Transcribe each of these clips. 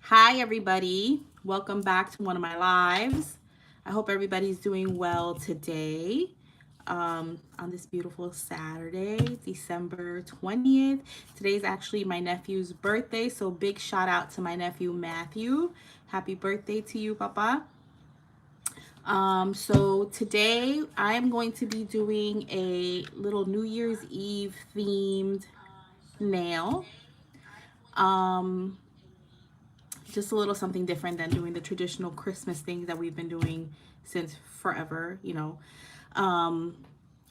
Hi, everybody. Welcome back to one of my lives. I hope everybody's doing well today on this beautiful Saturday, December 20th. Today's actually my nephew's birthday, so big shout out to my nephew Matthew. Happy birthday to you, Papa. So today I'm going to be doing a little New Year's Eve themed nail. Um, just a little something different than doing the traditional Christmas things that we've been doing since forever. Um,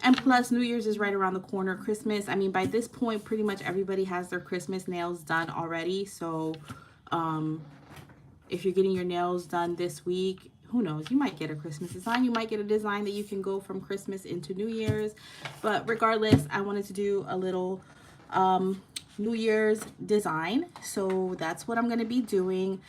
and plus, New Year's is right around the corner. Christmas, I mean, by this point, pretty much everybody has their Christmas nails done already. So, um, if you're getting your nails done this week, who knows? You might get a Christmas design. You might get a design that you can go from Christmas into New Year's. But regardless, I wanted to do a little um, New Year's design. So that's what I'm going to be doing.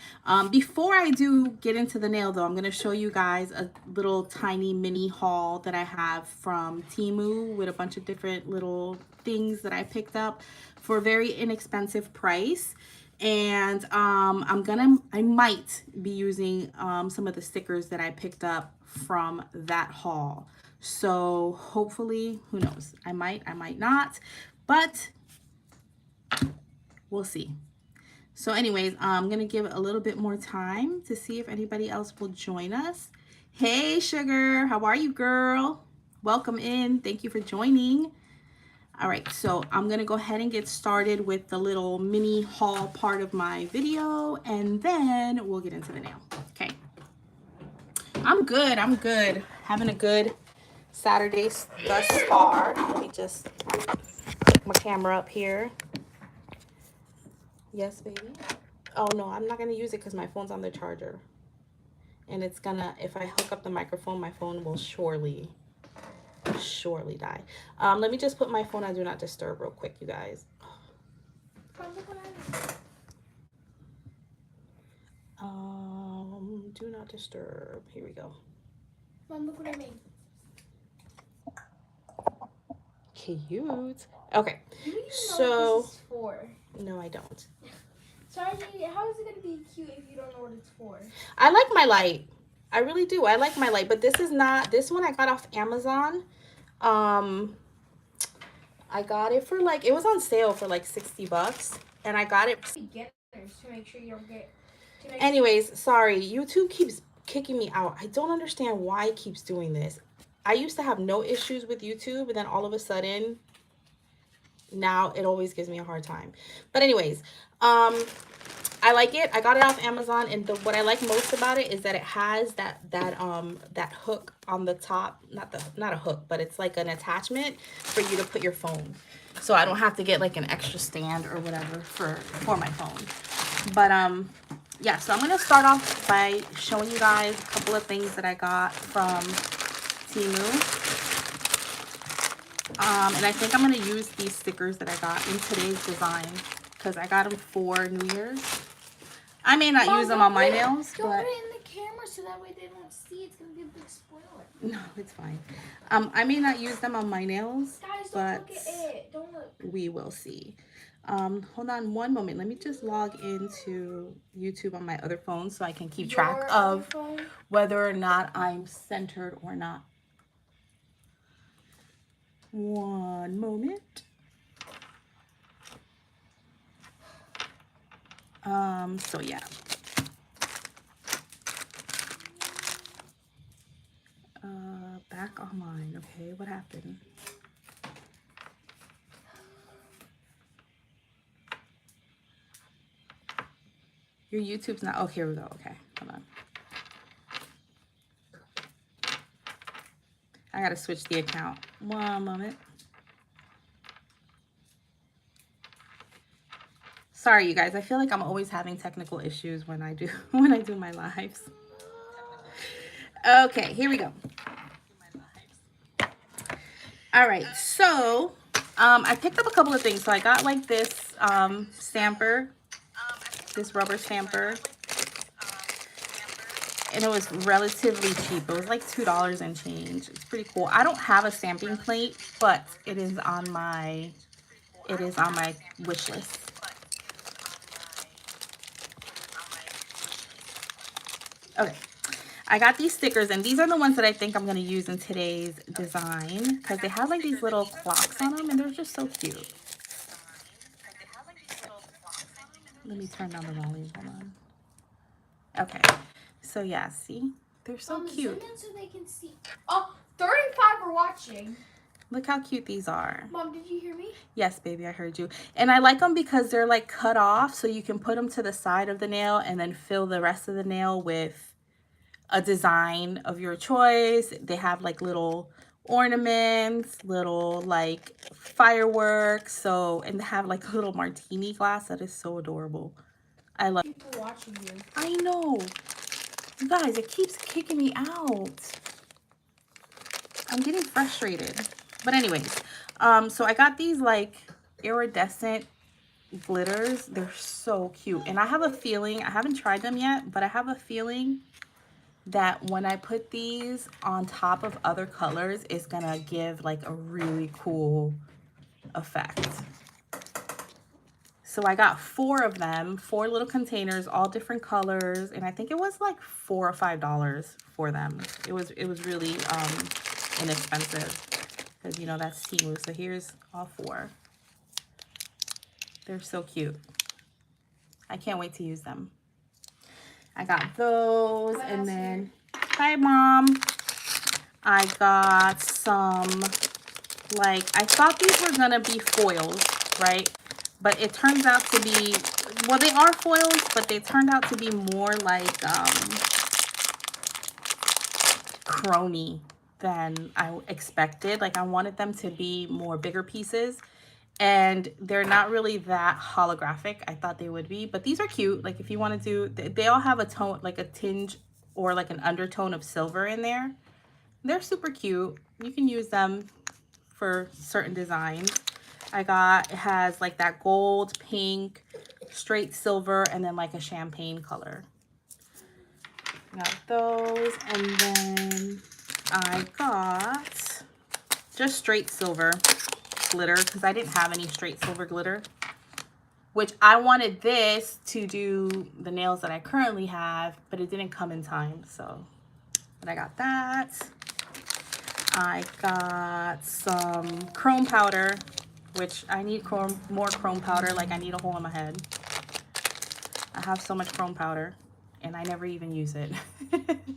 Before I do get into the nail though, I'm going to show you guys a little tiny mini haul that I have from Temu with a bunch of different little things that I picked up for a very inexpensive price. And I might be using some of the stickers that I picked up from that haul. So hopefully, who knows, I might not, but we'll see. So anyways, I'm gonna give it a little bit more time to see if anybody else will join us. Hey Sugar, how are you, girl? Welcome in. Thank you for joining. All right, so I'm gonna go ahead and get started with the little mini haul part of my video, and then we'll get into the nail. Okay. I'm good. I'm good. Having a good Saturday thus far. Let me just pick my camera up here. Yes, baby. Oh no, I'm not gonna use it because my phone's on the charger, and it's gonna. If I hook up the microphone, my phone will surely die. Let me just put my phone on do not disturb real quick, you guys. Do not disturb. Here we go. Mom, look what I made. Cute. Okay. Do you even So know what this is for? No, I don't. Sorry, how is it gonna be cute if you don't know what it's for? I like my light. I really do. I like my light, but this is not. This one I got off Amazon. I got it for like, it was on sale for like $60, and I got it. Beginners to make sure you don't get. Anyways, sorry. YouTube keeps kicking me out. I don't understand why it keeps doing this. I used to have no issues with YouTube, and then all of a sudden, now it always gives me a hard time. But anyways, I like it. I got it off Amazon, and what I like most about it is that it has that hook on the top. Not a hook, but it's like an attachment for you to put your phone. So I don't have to get like an extra stand or whatever for my phone. But yeah, so I'm gonna start off by showing you guys a couple of things that I got from Temu. And I think I'm going to use these stickers that I got in today's design because I got them for New Year's. I may not use them on my nails, Don't but put it in the camera so that way they don't see. It's going to be a big spoiler. no, it's fine. I may not use them on my nails, Guys, don't but look at it. Don't look. we will see. Hold on one moment. Let me just log into YouTube on my other phone so I can keep track of whether or not I'm centered or not. One moment. So yeah. Back online. Okay, what happened? Your YouTube's not. Oh, here we go. Okay, hold on. I gotta switch the account. One moment. Sorry, you guys. I feel like I'm always having technical issues when I do my lives. Okay, here we go. All right, so I picked up a couple of things. So I got like this stamper, this rubber stamper, and it was relatively cheap. It was like $2 and change. It's pretty cool. I don't have a stamping plate, but it is on my wish list. Okay. I got these stickers, and these are the ones that I think I'm going to use in today's design because they have like these little clocks on them, and they're just so cute. Let me turn down the volume. Hold on. Okay. So yeah, see? They're so cute. Zoom in so they can see. Oh, 35 are watching. Look how cute these are. Mom, did you hear me? Yes, baby, I heard you. And I like them because they're like cut off, so you can put them to the side of the nail and then fill the rest of the nail with a design of your choice. They have like little ornaments, little like fireworks. So, and they have like a little martini glass that is so adorable. I love people watching you. I know. You guys, it keeps kicking me out. I'm getting frustrated. But anyways, so I got these like iridescent glitters. They're so cute. And I have a feeling, I haven't tried them yet, but I have a feeling that when I put these on top of other colors, it's gonna give like a really cool effect. So I got 4 of them, 4 little containers, all different colors, and I think it was like $4 or $5 for them. It was really inexpensive because, you know, that's Temu. So here's all 4. They're so cute. I can't wait to use them. I got those, and then hi Mom. I got some, like, I thought these were gonna be foils, right? But it turns out to be, well, they are foils, but they turned out to be more like chromey than I expected. Like, I wanted them to be more bigger pieces, and they're not really that holographic. I thought they would be, but these are cute. Like, if you want to do, they all have a tone, like a tinge or like an undertone of silver in there. They're super cute. You can use them for certain designs. It has like that gold, pink, straight silver, and then like a champagne color. Got those, and then I got just straight silver glitter because I didn't have any straight silver glitter, which I wanted this to do the nails that I currently have, but it didn't come in time. So, but I got that. I got some chrome powder, which I need more chrome powder. Like, I need a hole in my head. I have so much chrome powder and I never even use it.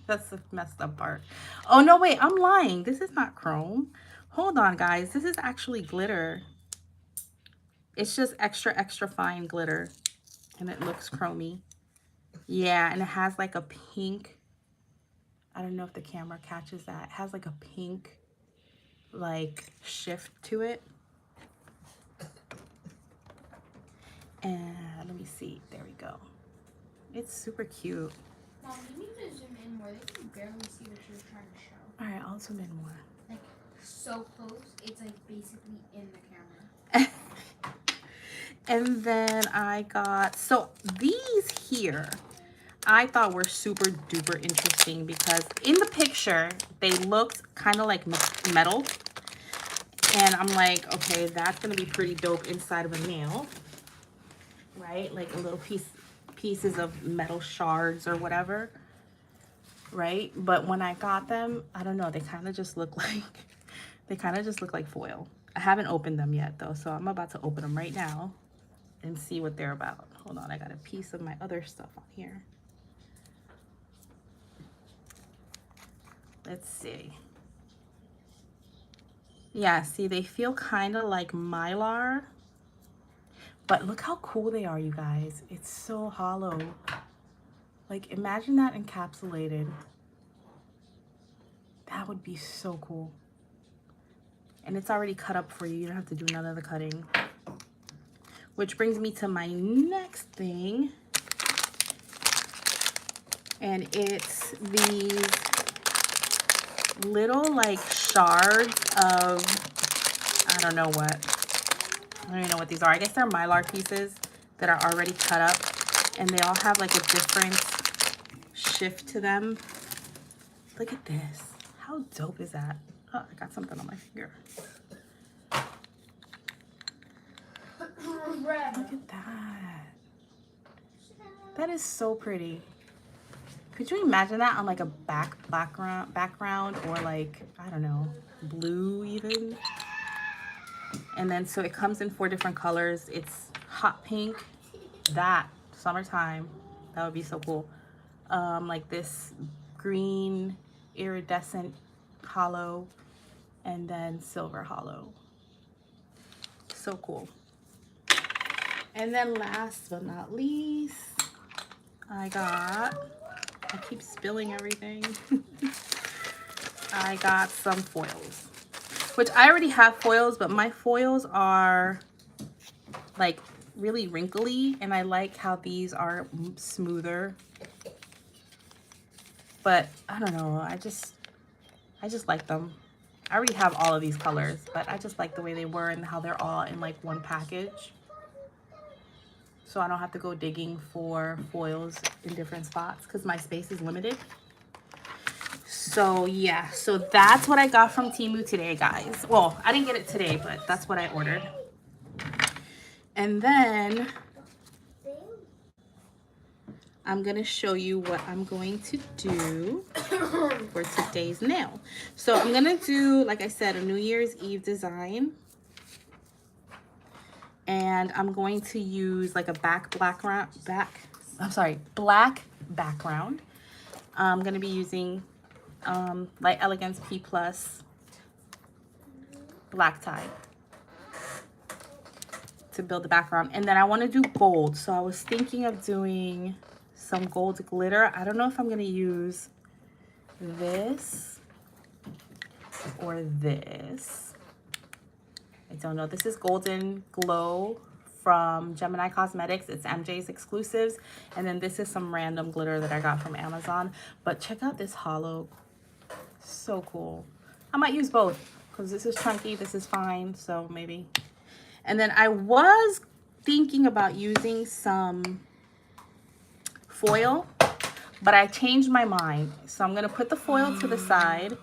That's the messed up part. Oh no, wait, I'm lying. This is not chrome. Hold on, guys. This is actually glitter. It's just extra fine glitter, and it looks chromy. Yeah, and it has like a pink, I don't know if the camera catches that. It has like a pink like shift to it. And let me see. There we go. It's super cute. Mom, you need to zoom in more. They can barely see what you're trying to show. All right, I'll zoom in more. Like, so close, it's like basically in the camera. And then I got, so these here, I thought were super duper interesting because in the picture, they looked kind of like metal. And I'm like, okay, that's going to be pretty dope inside of a nail, right? Like a little pieces of metal shards or whatever, right? But when I got them, I don't know, they kind of just look like foil. I haven't opened them yet though, so I'm about to open them right now and see what they're about. Hold on, I got a piece of my other stuff on here. Let's see. Yeah, see, they feel kind of like Mylar, but look how cool they are, you guys. It's so hollow. Like, imagine that encapsulated. That would be so cool. And it's already cut up for you. You don't have to do none of the cutting. Which brings me to my next thing. And it's these little like shards of, I don't know what. I don't even know what these are. I guess they're Mylar pieces that are already cut up. And they all have like a different shift to them. Look at this. How dope is that? Oh, I got something on my finger. Look at that. That is so pretty. Could you imagine that on like a background or like, I don't know, blue even? And then so it comes in 4 different colors. It's hot pink, that summertime, that would be so cool. Like this green iridescent hollow, and then silver hollow. So cool. And then last but not least, I keep spilling everything. I got some foils, which I already have foils, but my foils are like really wrinkly, and I like how these are smoother. But I don't know, I just like them. I already have all of these colors, but I just like the way they were and how they're all in like one package. So I don't have to go digging for foils in different spots because my space is limited. So yeah, so that's what I got from Temu today, guys. Well, I didn't get it today, but that's what I ordered. And then I'm gonna show you what I'm going to do for today's nail. So I'm gonna do, like I said, a New Year's Eve design. And I'm going to use like a black background. I'm gonna be using Light Elegance P Plus black tie to build the background. And then I want to do gold. So I was thinking of doing some gold glitter. I don't know if I'm gonna use this or this. I don't know. This is Golden Glow from Gemini Cosmetics. It's MJ's exclusives. And then this is some random glitter that I got from Amazon. But check out this hollow. So cool. I might use both because this is chunky. This is fine. So maybe. And then I was thinking about using some foil, but I changed my mind. So I'm going to put the foil to the side,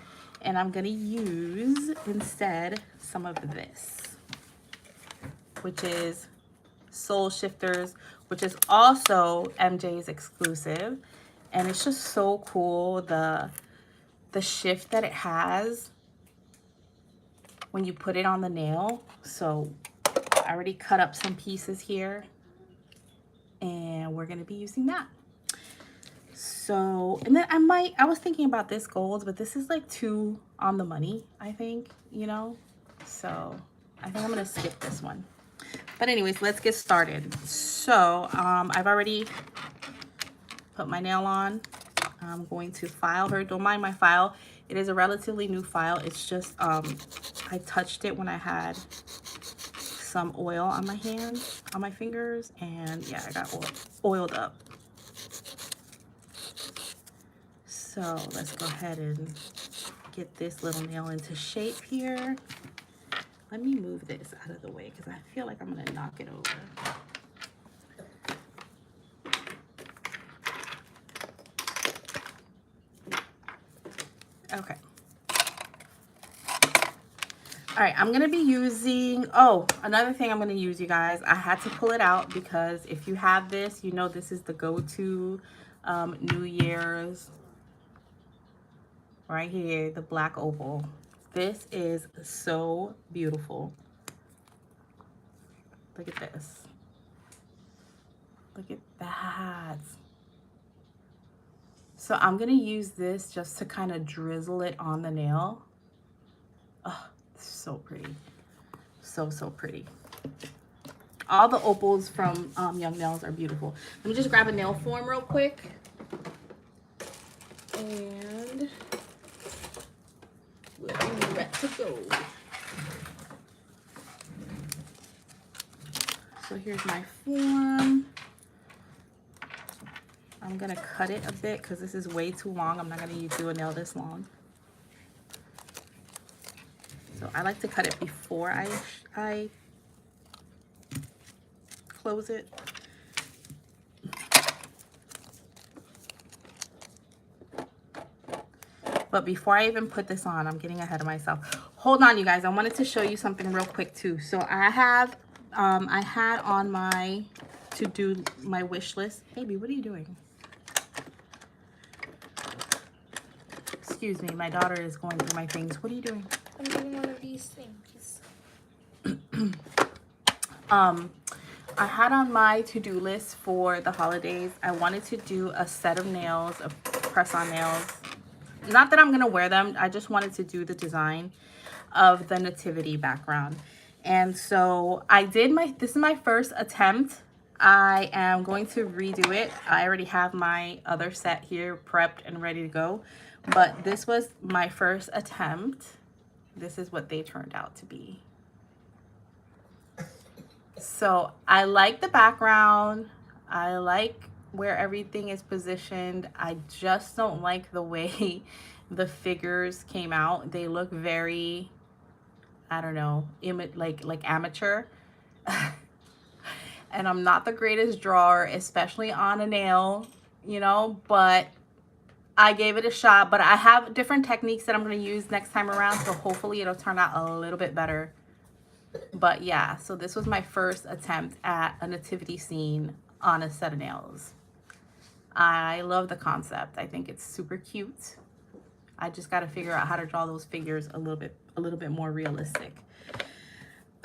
and I'm going to use instead some of this, which is Soul Shifters, which is also MJ's exclusive. And it's just so cool, the shift that it has when you put it on the nail. So I already cut up some pieces here, and we're going to be using that. So, and then I was thinking about this gold, but this is like too on the money, I think, you know? So I think I'm gonna skip this one. But anyways, let's get started. So I've already put my nail on. I'm going to file her. Don't mind my file. It is a relatively new file. It's just, I touched it when I had some oil on my hands, on my fingers, and yeah, I got oiled up. So let's go ahead and get this little nail into shape here. Let me move this out of the way because I feel like I'm gonna knock it over. Okay. All right, I'm gonna be using, oh, another thing I'm gonna use, you guys. I had to pull it out because if you have this, you know this is the go-to New Year's. Right here, the black opal. This is so beautiful. Look at this. Look at that. So I'm gonna use this just to kind of drizzle it on the nail. Oh, so pretty. So, so pretty. All the opals from Young Nails are beautiful. Let me just grab a nail form real quick. And we're ready to go. So here's my form. I'm gonna cut it a bit because this is way too long. I'm not gonna do a nail this long. So I like to cut it before I close it. But before I even put this on, I'm getting ahead of myself. Hold on, you guys. I wanted to show you something real quick too. So I had on my to-do, my wish list. Baby, what are you doing? Excuse me, my daughter is going through my things. What are you doing? I'm doing one of these things. I had on my to-do list for the holidays, I wanted to do a set of nails, of press-on nails. Not that I'm gonna wear them, I just wanted to do the design of the nativity background. And so I did this is my first attempt. I am going to redo it. I already have my other set here prepped and ready to go, but this was my first attempt. This is what they turned out to be. So I like the background. I like where everything is positioned. I just don't like the way the figures came out. They look very, I don't know, like amateur. And I'm not the greatest drawer, especially on a nail, you know, but I gave it a shot. But I have different techniques that I'm going to use next time around, so hopefully it'll turn out a little bit better. But yeah, so this was my first attempt at a nativity scene on a set of nails. I love the concept. I think it's super cute. I just got to figure out how to draw those figures a little bit more realistic.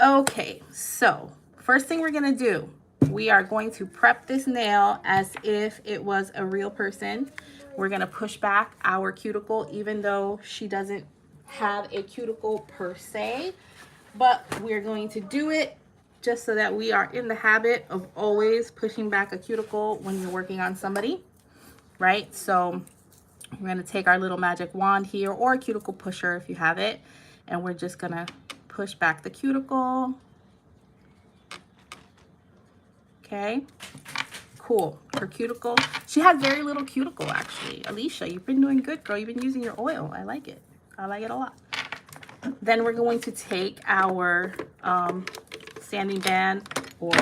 Okay, so first thing we're gonna do, we are going to prep this nail as if it was a real person. We're gonna push back our cuticle, even though she doesn't have a cuticle per se, but we're going to do it just so that we are in the habit of always pushing back a cuticle when you're working on somebody, right? So we're gonna take our little magic wand here, or a cuticle pusher if you have it, and we're just gonna push back the cuticle. Okay, cool. Her cuticle, she has very little cuticle actually. Alicia, you've been doing good, girl. You've been using your oil. I like it. I like it a lot. Then we're going to take our sanding band, or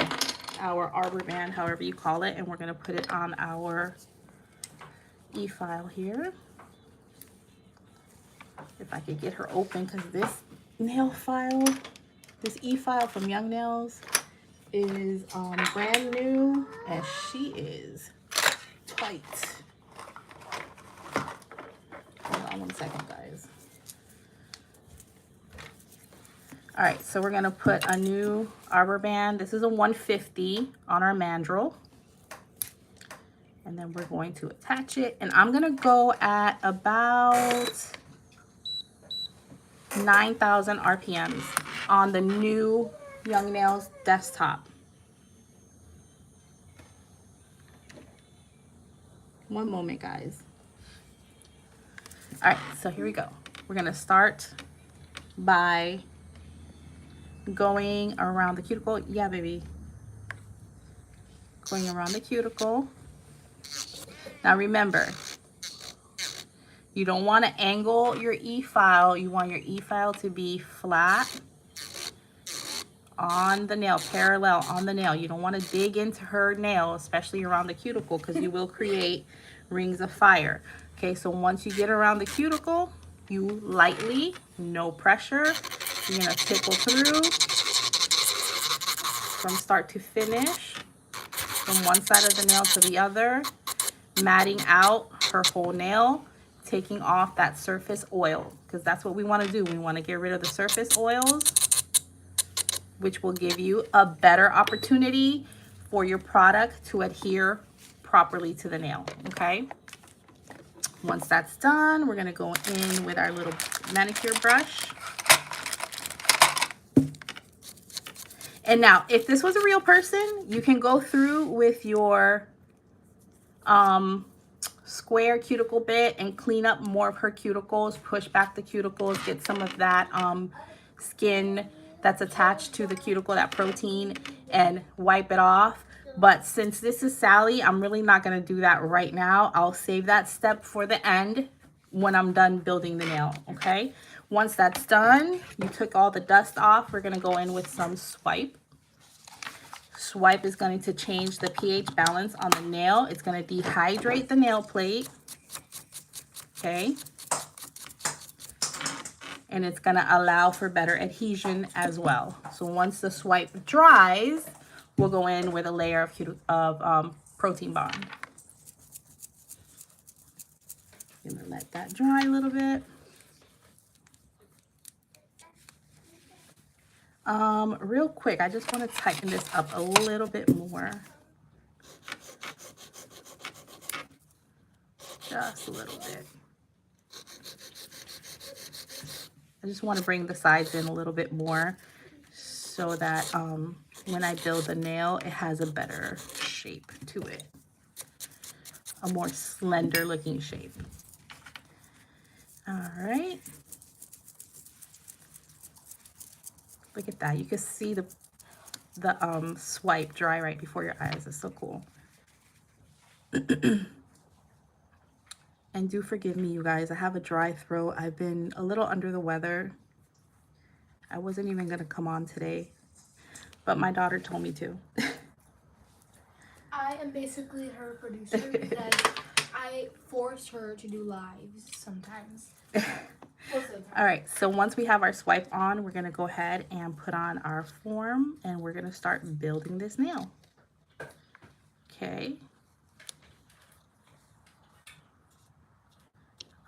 our arbor band, however you call it, and we're going to put it on our e-file here. If I could get her open, because this nail file, this e-file from Young Nails is brand new, and she is tight. Hold on one second, guys. All right, so we're gonna put a new arbor band. This is a 150 on our mandrel. And then we're going to attach it. And I'm gonna go at about 9,000 RPMs on the new Young Nails desktop. One moment, guys. All right, so here we go. We're gonna start by going around the cuticle. Yeah, baby. Going around the cuticle. Now remember, you don't want to angle your e-file. You want your e-file to be flat on the nail, parallel on the nail. You don't want to dig into her nail, especially around the cuticle, because you will create rings of fire. Okay, so once you get around the cuticle, you lightly, no pressure, you're going to tickle through from start to finish, from one side of the nail to the other, matting out her whole nail, taking off that surface oil, because that's what we want to do. We want to get rid of the surface oils, which will give you a better opportunity for your product to adhere properly to the nail, okay? Once that's done, we're gonna go in with our little manicure brush. And now, if this was a real person, you can go through with your square cuticle bit and clean up more of her cuticles, push back the cuticles, get some of that skin that's attached to the cuticle, that protein, and wipe it off. But since this is Sally, I'm really not going to do that right now. I'll save that step for the end when I'm done building the nail, okay? Once that's done, you took all the dust off, we're going to go in with some Swipe. Swipe is going to change the pH balance on the nail. It's going to dehydrate the nail plate, okay? And it's going to allow for better adhesion as well. So once the Swipe dries, we'll go in with a layer of protein bond. gonna let that dry a little bit. Real quick, I just want to tighten this up a little bit more. Just a little bit. I just want to bring the sides in a little bit more so that when I build the nail, it has a better shape to it. A more slender looking shape. All right. Look at that. You can see the swipe dry right before your eyes. It's so cool. And do forgive me, you guys. I have a dry throat. I've been a little under the weather. I wasn't even going to come on today, but my daughter told me to. I am basically her producer because I force her to do lives sometimes. All right, so once we have our swipe on, we're going to go ahead and put on our form, and we're going to start building this nail. Okay.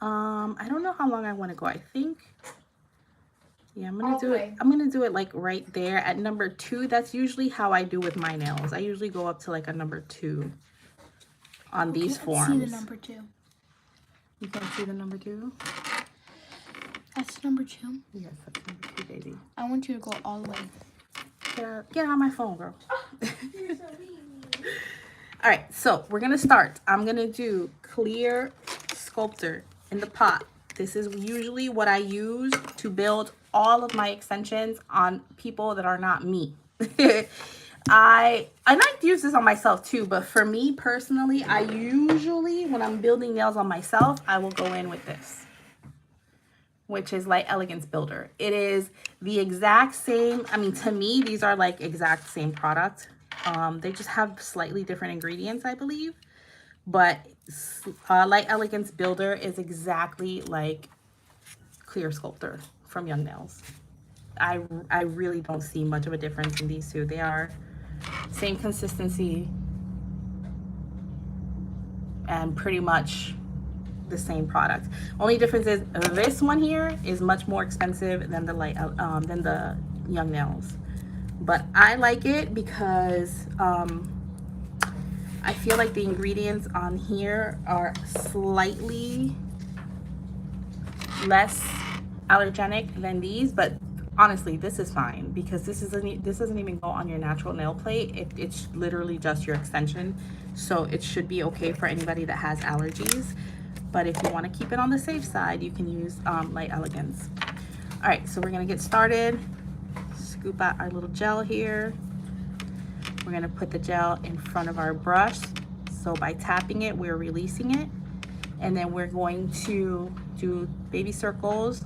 I don't know how long I want to go. I think, yeah, I'm going to do it. I'm going to do it like right there at number 2. That's usually how I do with my nails. I usually go up to like a number 2 on these forms. See the number 2. You can see the number 2? That's number 2? Yes, that's number 2, baby. I want you to go all the way. Get on my phone, girl. All right, so we're going to start. I'm going to do clear sculptor in the pot. This is usually what I use to build all of my extensions on people that are not me. I like to use this on myself too, but for me personally, I usually, when I'm building nails on myself, I will go in with this, which is Light Elegance Builder. It is the exact same. I mean, to me, these are like exact same product. They just have slightly different ingredients, I believe. But Light Elegance Builder is exactly like Clear Sculptor from Young Nails. I really don't see much of a difference in these two. They are same consistency and pretty much the same product. Only difference is this one here is much more expensive than the Young Nails. But I like it because I feel like the ingredients on here are slightly less allergenic than these, but honestly, this is fine because this doesn't even go on your natural nail plate. It's literally just your extension, so it should be okay for anybody that has allergies. But if you want to keep it on the safe side, you can use Light Elegance. All right, so we're gonna get started. Scoop out our little gel here. We're going to put the gel in front of our brush. So by tapping it, we're releasing it. And then we're going to do baby circles,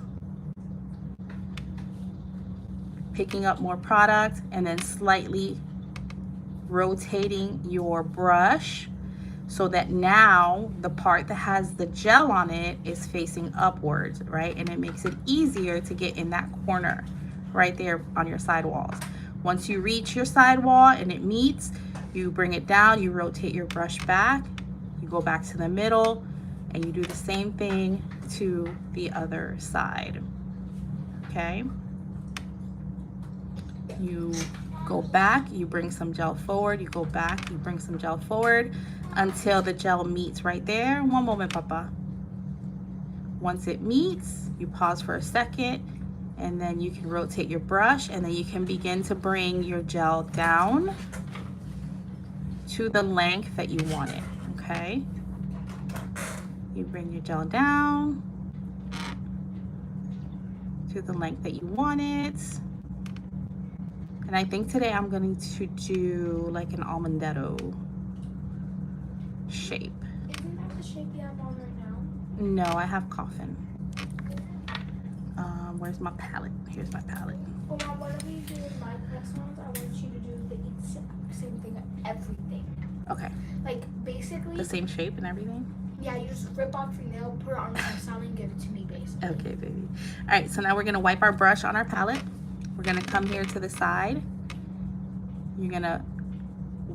picking up more product, and then slightly rotating your brush so that now the part that has the gel on it is facing upwards, right? And it makes it easier to get in that corner right there on your sidewalls. Once you reach your sidewall and it meets, you bring it down, you rotate your brush back, you go back to the middle, and you do the same thing to the other side, okay? You go back, you bring some gel forward, you go back, you bring some gel forward until the gel meets right there. One moment, Papa. Once it meets, you pause for a second, and then you can rotate your brush, and then you can begin to bring your gel down to the length that you want it, okay? You bring your gel down to the length that you want it. And I think today I'm going to do like an almondetto shape. Isn't that the shape you have on right now? No, I have coffin. Where's my palette? Here's my palette. Well, Mom, whatever you do with my press-ons, I want you to do the exact same thing with everything. Okay. Like, basically... The same shape and everything? Yeah, you just rip off your nail, put it on the press-on, and give it to me, basically. Okay, baby. All right, so now we're going to wipe our brush on our palette. We're going to come here to the side. You're going to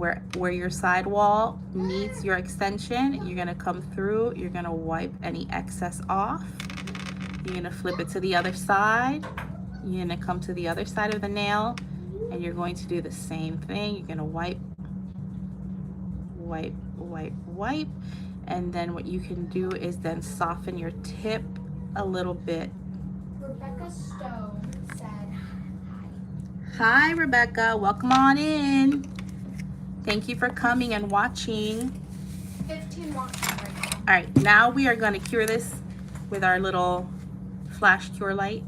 where your sidewall meets your extension, you're gonna come through, you're gonna wipe any excess off. You're gonna flip it to the other side. You're gonna come to the other side of the nail, and you're going to do the same thing. You're gonna wipe, wipe, wipe, wipe. And then what you can do is then soften your tip a little bit. Rebecca Stone said hi. Hi, Rebecca. Welcome on in. Thank you for coming and watching. 15 watching right now. All right, now we are going to cure this with our little flash cure light.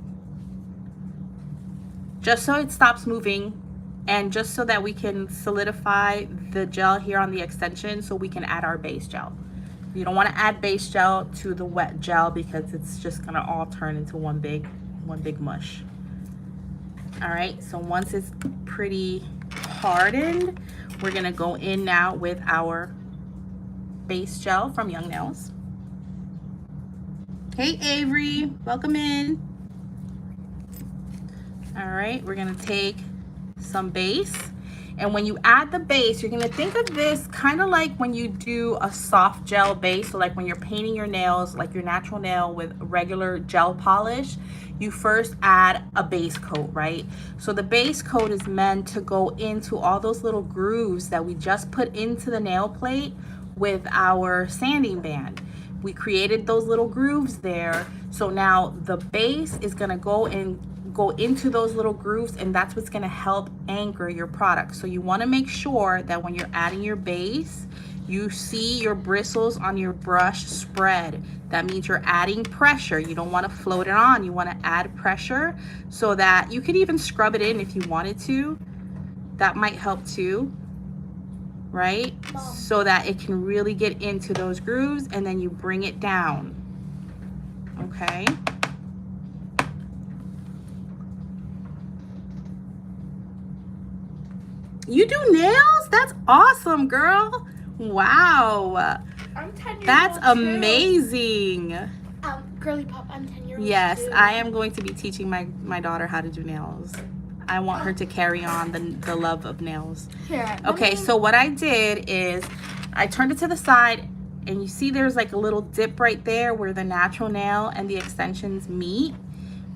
Just so it stops moving, and just so that we can solidify the gel here on the extension so we can add our base gel. You don't want to add base gel to the wet gel because it's just gonna all turn into one big mush. All right, so once it's pretty hardened, we're gonna go in now with our base gel from Young Nails. Hey Avery, welcome in. All right, we're gonna take some base. And when you add the base, you're gonna think of this kind of like when you do a soft gel base. So like when you're painting your nails, like your natural nail with regular gel polish, you first add a base coat, right? So the base coat is meant to go into all those little grooves that we just put into the nail plate with our sanding band. We created those little grooves there. So now the base is gonna go into those little grooves, and that's what's gonna help anchor your product. So you wanna make sure that when you're adding your base, you see your bristles on your brush spread. That means you're adding pressure. You don't wanna float it on, you wanna add pressure so that you could even scrub it in if you wanted to. That might help too, right? So that it can really get into those grooves, and then you bring it down, okay? You do nails? That's awesome, girl. Wow. I'm 10 years That's old too. amazing. Girly Pop, I'm 10 years old Yes, too. I am going to be teaching my daughter how to do nails. I want her to carry on the love of nails. Here, Okay, so what I did is I turned it to the side, and you see there's like a little dip right there where the natural nail and the extensions meet.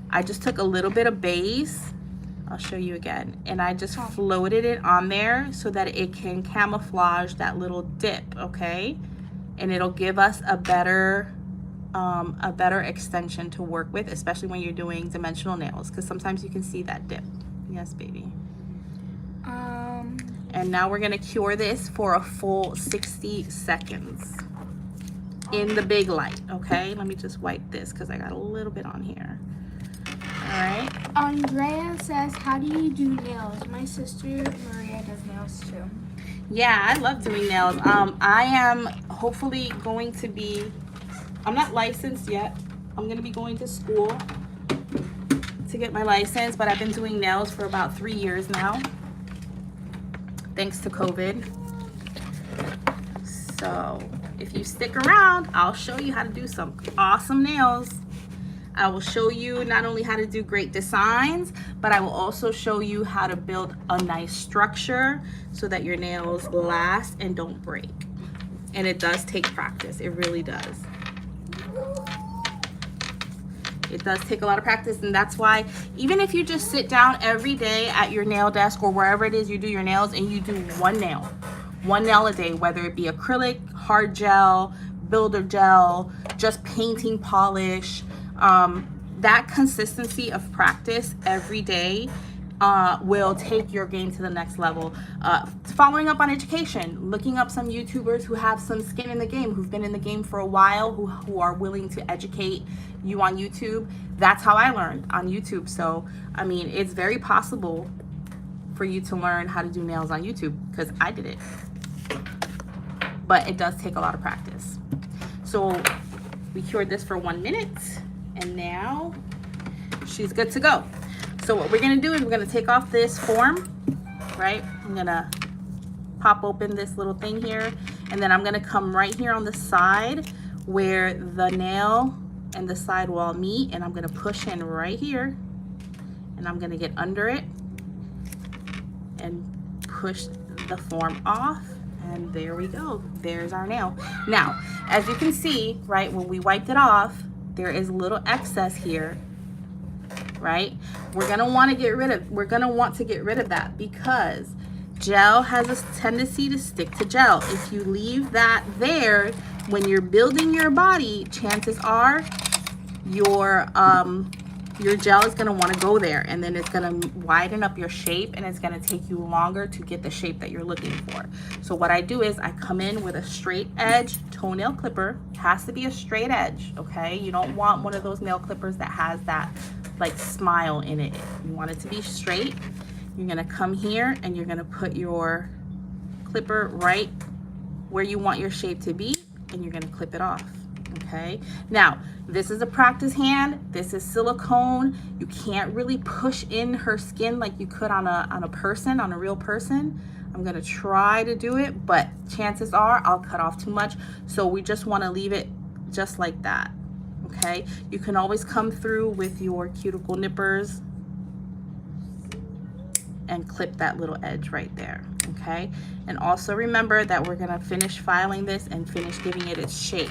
I just took a little bit of base. I'll show you again. And I just floated it on there so that it can camouflage that little dip, okay? And it'll give us a better extension to work with, especially when you're doing dimensional nails, because sometimes you can see that dip. Yes, baby. And now we're gonna cure this for a full 60 seconds in the big light, okay? Let me just wipe this because I got a little bit on here. All right. Andrea says, how do you do nails? My sister Maria does nails too. Yeah, I love doing nails. I am hopefully going to be, I'm not licensed yet. I'm gonna be going to school to get my license, but I've been doing nails for about 3 years now, thanks to COVID. So if you stick around, I'll show you how to do some awesome nails. I will show you not only how to do great designs, but I will also show you how to build a nice structure so that your nails last and don't break. And it does take practice, it really does. It does take a lot of practice, and that's why even if you just sit down every day at your nail desk or wherever it is you do your nails, and you do one nail a day, whether it be acrylic, hard gel, builder gel, just painting polish, that consistency of practice every day will take your game to the next level. Following up on education, looking up some YouTubers who have some skin in the game, who've been in the game for a while, who are willing to educate you on YouTube. That's how I learned, on YouTube. So, I mean, it's very possible for you to learn how to do nails on YouTube, because I did it. But it does take a lot of practice. So we cured this for 1 minute, and now she's good to go. So what we're gonna do is we're gonna take off this form, right? I'm gonna pop open this little thing here, and then I'm gonna come right here on the side where the nail and the sidewall meet, and I'm gonna push in right here, and I'm gonna get under it and push the form off, and there we go. There's our nail. Now, as you can see, right, when we wiped it off, there is a little excess here, right? We're gonna want to get rid of that because gel has a tendency to stick to gel. If you leave that there when you're building your body, chances are your gel is going to want to go there, and then it's going to widen up your shape, and it's going to take you longer to get the shape that you're looking for. So what I do is I come in with a straight edge toenail clipper. It has to be a straight edge, okay? You don't want one of those nail clippers that has that like smile in it. You want it to be straight. You're going to come here and you're going to put your clipper right where you want your shape to be, and you're going to clip it off. Okay, now this is a practice hand. This is silicone. You can't really push in her skin like you could on a real person. I'm gonna try to do it, but chances are I'll cut off too much. So we just want to leave it just like that. Okay, you can always come through with your cuticle nippers and clip that little edge right there. Okay, and also remember that we're gonna finish filing this and finish giving it its shape.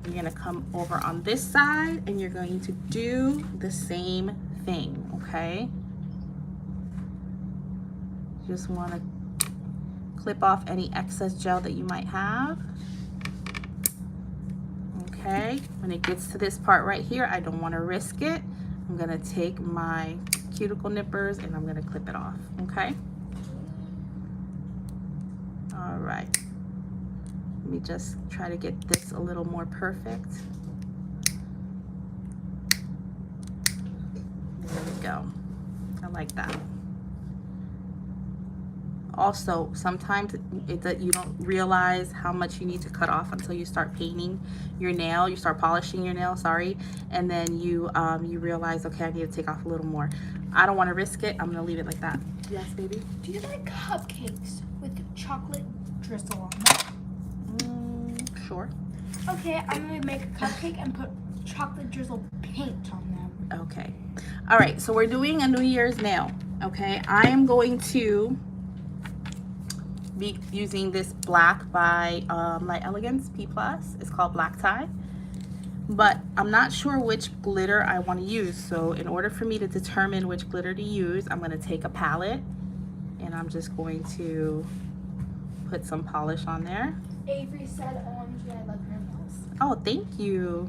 You're gonna come over on this side and you're going to do the same thing, okay? Just wanna clip off any excess gel that you might have. Okay, when it gets to this part right here, I don't wanna risk it. I'm gonna take my cuticle nippers and I'm gonna clip it off, okay? All right. Let me just try to get this a little more perfect. There we go. I like that. Also, sometimes you don't realize how much you need to cut off until you start painting your nail. You start polishing your nail, sorry, and then you realize, okay, I need to take off a little more. I don't want to risk it. I'm gonna leave it like that. Yes, baby. Do you like cupcakes with chocolate drizzle on them? Sure. Okay, I'm gonna make a cupcake and put chocolate drizzle paint on them. Okay. All right, so we're doing a New Year's nail. Okay, I am going to be using this black by Light Elegance P+. It's called Black Tie. But I'm not sure which glitter I want to use. So in order for me to determine which glitter to use, I'm going to take a palette and I'm just going to put some polish on there. Avery said, OMG, I love your nails. Oh, thank you.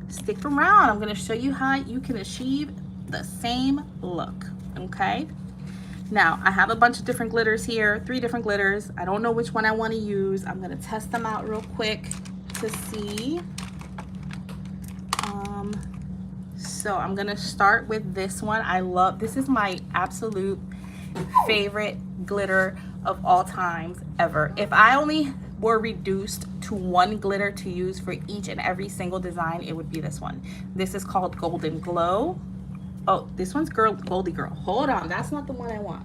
Stick around. I'm going to show you how you can achieve the same look. Okay. Now, I have a bunch of different glitters here, 3 different glitters. I don't know which one I want to use. I'm going to test them out real quick to see. So I'm going to start with this one. This is my absolute favorite glitter of all times ever. If I only were reduced to one glitter to use for each and every single design, it would be this one. This is called Golden Glow. Oh, this one's Goldie Girl. Hold on, that's not the one I want.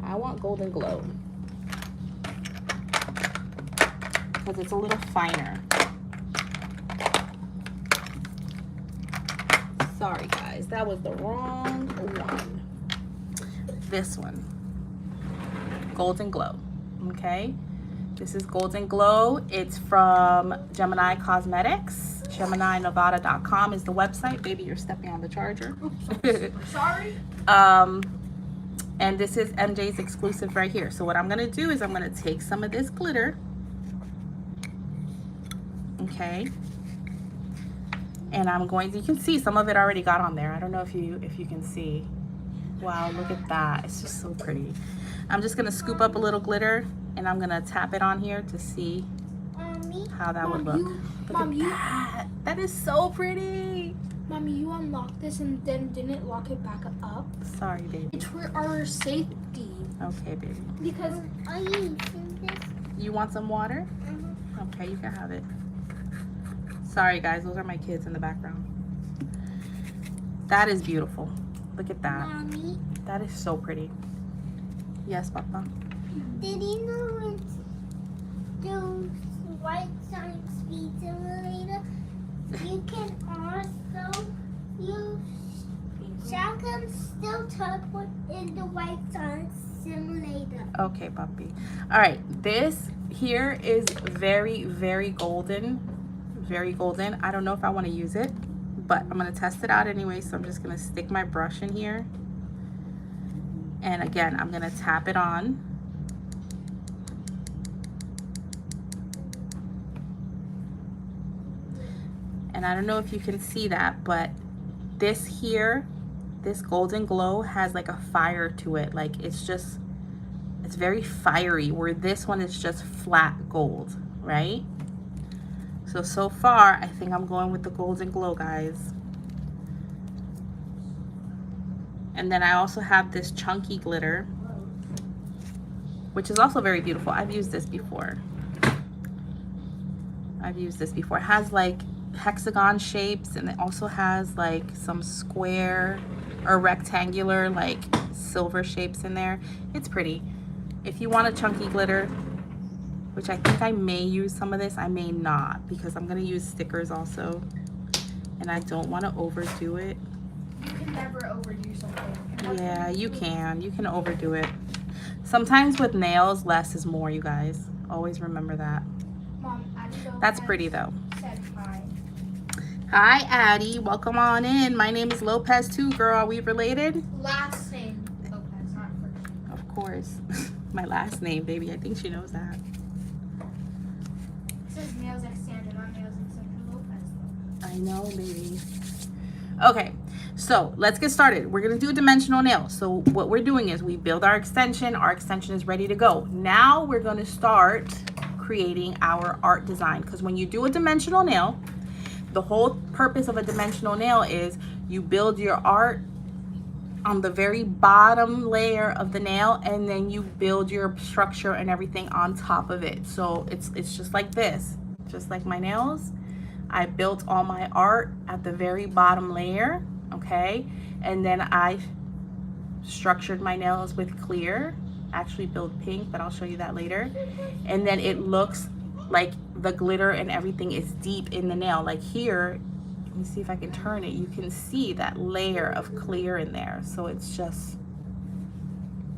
I want Golden Glow because it's a little finer. Sorry guys, that was the wrong one. This one, Golden Glow. Okay, this is Golden Glow. It's from Gemini Cosmetics. GeminiNevada.com is the website. Baby, you're stepping on the charger. Sorry. And this is MJ's exclusive right here. So what I'm gonna do is I'm gonna take some of this glitter. Okay. And I'm going to, you can see some of it already got on there. I don't know if you can see. Wow, look at that. It's just so pretty. I'm just gonna scoop up a little glitter and I'm gonna tap it on here to see how that would look. Look at that. That is so pretty. Mommy, you unlocked this and then didn't lock it back up. Sorry, baby. It's for our safety. Okay, baby. Because Are you using this? You want some water? Okay, you can have it. Sorry, guys. Those are my kids in the background. That is beautiful. Look at that. Mommy, That is so pretty. Yes, Papa. did you know it's those White Sox Speed Simulator? You can also use shotgun still tuck in the White Sox Simulator. Okay, puppy. All right, this here is very, very golden. Very golden. I don't know if I want to use it, but I'm going to test it out anyway. So I'm just going to stick my brush in here. And again, I'm going to tap it on. And I don't know if you can see that, but this here, this golden glow has like a fire to it. Like it's very fiery, where this one is just flat gold, right? So far, I think I'm going with the golden glow, guys. And then I also have this chunky glitter, which is also very beautiful. I've used this before. It has like hexagon shapes, and it also has like some square or rectangular like silver shapes in there. It's pretty. If you want a chunky glitter, which I think I may use some of this, I may not, because I'm gonna use stickers also, and I don't want to overdo it. You can never overdo something. Yeah, you can overdo it. Sometimes with nails, less is more, you guys. Always remember that. Mom, Addie That's pretty though. said hi. Hi, Addie. Welcome on in. My name is Lopez too, girl. Are we related? Last name Lopez, not first name. Of course. My last name, baby. I think she knows that. It says nails extended on nails extended Lopez. I know, baby. Okay, so let's get started. We're gonna do a dimensional nail. So what we're doing is we build our extension. Our extension is ready to go. Now we're gonna start creating our art design, because when you do a dimensional nail, the whole purpose of a dimensional nail is you build your art on the very bottom layer of the nail, and then you build your structure and everything on top of it. So it's just like this, just like my nails. I built all my art at the very bottom layer, okay? And then I structured my nails with clear. Actually build pink, but I'll show you that later. And then it looks like the glitter and everything is deep in the nail. Like here, let me see if I can turn it. You can see that layer of clear in there. So it's just,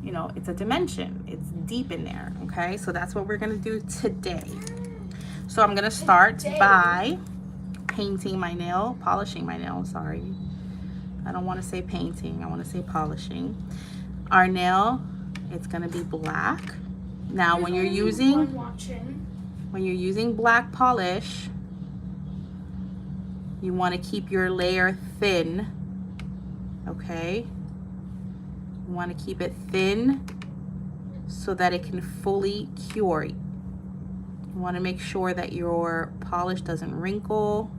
you know, it's a dimension. It's deep in there, okay? So that's what we're gonna do today. So I'm gonna start by painting my nail, polishing my nail, sorry. I don't wanna say painting, I wanna say polishing. Our nail, it's gonna be black. Now when you're using black polish, you want to keep your layer thin, okay? You want to keep it thin so that it can fully cure. You want to make sure that your polish doesn't wrinkle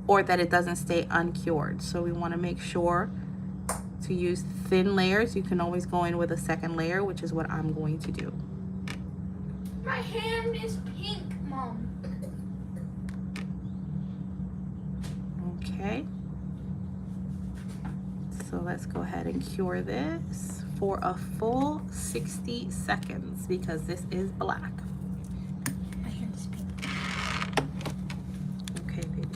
or that it doesn't stay uncured. So we want to make sure to use thin layers. You can always go in with a second layer, which is what I'm going to do. My hand is pink, Mom. Okay, so let's go ahead and cure this for a full 60 seconds because this is black. My hand is pink. Okay, baby.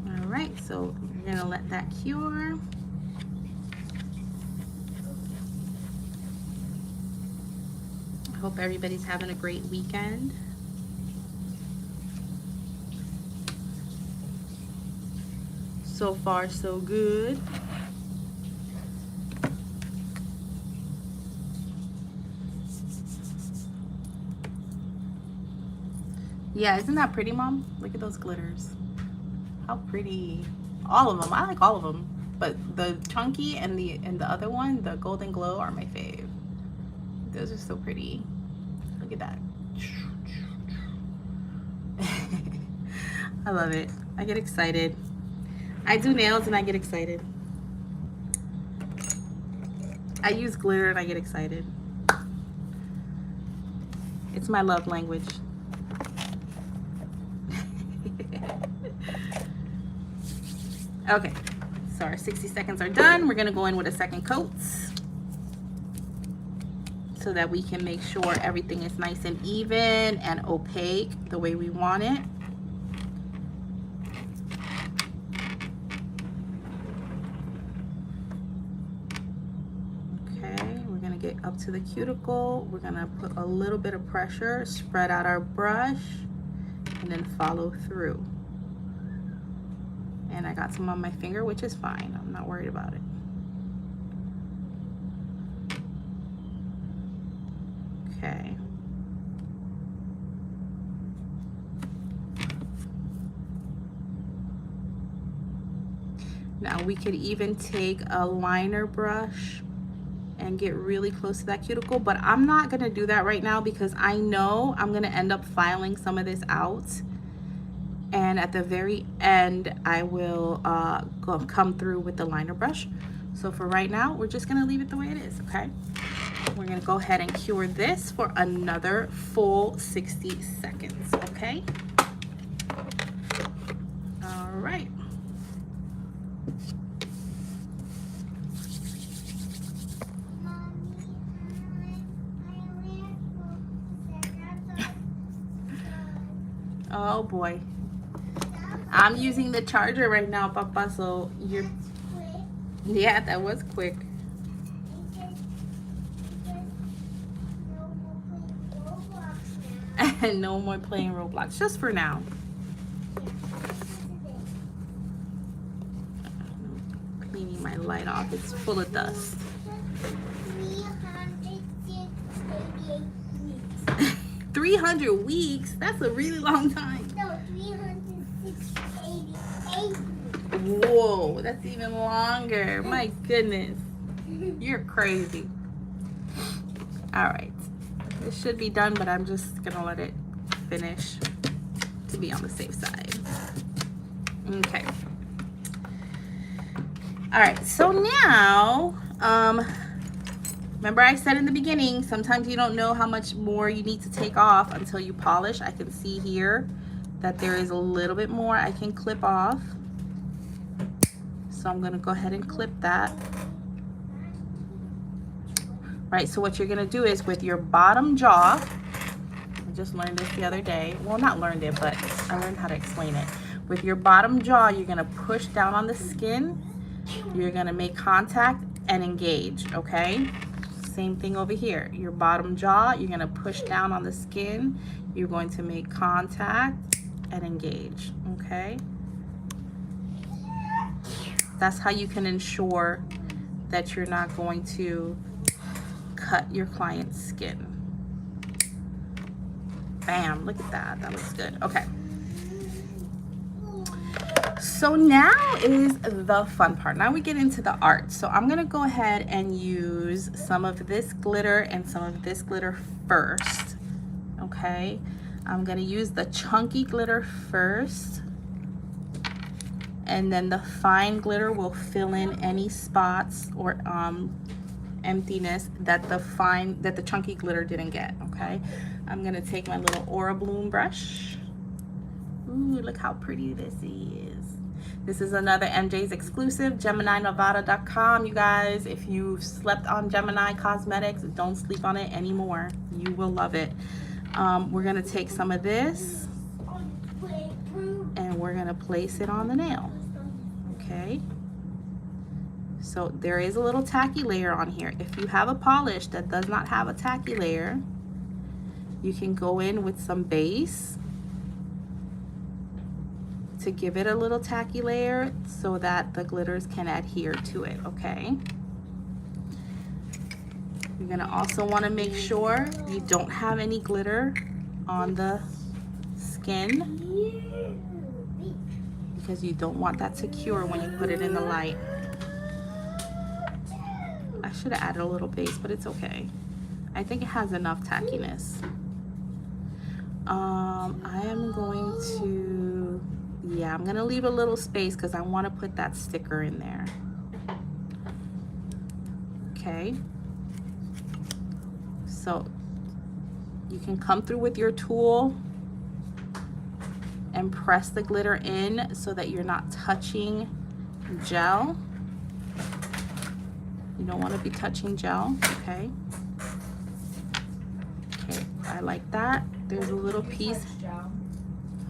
All right, so we're gonna let that cure. I hope everybody's having a great weekend. So far, so good. Yeah, isn't that pretty, Mom? Look at those glitters. How pretty. All of them. I like all of them. But the chunky and the other one, the golden glow, are my fave. Those are so pretty. Look at that. I love it. I get excited. I do nails and I get excited. I use glitter and I get excited. It's my love language. Okay, so our 60 seconds are done. We're gonna go in with a second coat. so that we can make sure everything is nice and even and opaque the way we want it. Okay, we're gonna get up to the cuticle. We're gonna put a little bit of pressure, spread out our brush, and then follow through. And I got some on my finger, which is fine. I'm not worried about it. Okay. Now we could even take a liner brush and get really close to that cuticle, but I'm not gonna do that right now because I know I'm gonna end up filing some of this out. And at the very end, I will come through with the liner brush. So for right now, we're just gonna leave it the way it is, okay? We're gonna go ahead and cure this for another full 60 seconds, okay? All right. Oh boy. I'm using the charger right now, Papa, so you're... Yeah, that was quick. And no more playing Roblox, just for now. Cleaning my light off, it's full of dust. 300 weeks? That's a really long time. No, 388. Whoa, that's even longer. My goodness. You're crazy. All right. This should be done, but I'm just gonna let it finish to be on the safe side. Okay. All right, so now, remember I said in the beginning, sometimes you don't know how much more you need to take off until you polish. I can see here that there is a little bit more I can clip off. So I'm gonna go ahead and clip that. Right, so what you're gonna do is with your bottom jaw, I just learned this the other day. Well, not learned it, but I learned how to explain it. With your bottom jaw, you're gonna push down on the skin. You're gonna make contact and engage, okay? Same thing over here. Your bottom jaw, you're gonna push down on the skin. You're going to make contact and engage, okay? That's how you can ensure that you're not going to cut your client's skin. Bam, look at that, that looks good. Okay. So now is the fun part. Now we get into the art. So I'm gonna go ahead and use some of this glitter and some of this glitter first, okay? I'm gonna use the chunky glitter first, and then the fine glitter will fill in any spots or emptiness that the chunky glitter didn't get, okay? I'm gonna take my little Aura Bloom brush. Ooh, look how pretty this is. This is another MJ's exclusive, GeminiNevada.com. You guys, if you've slept on Gemini Cosmetics, don't sleep on it anymore. You will love it. We're gonna take some of this and we're gonna place it on the nail, okay? So there is a little tacky layer on here. If you have a polish that does not have a tacky layer, you can go in with some base to give it a little tacky layer so that the glitters can adhere to it, okay? You're gonna also wanna make sure you don't have any glitter on the skin because you don't want that to cure when you put it in the light. I should have added a little base, but it's okay. I think it has enough tackiness. I am going to, yeah, I'm gonna leave a little space because I want to put that sticker in there. Okay. So you can come through with your tool and press the glitter in so that you're not touching gel. You don't want to be touching gel, okay? I like that. There's a little piece.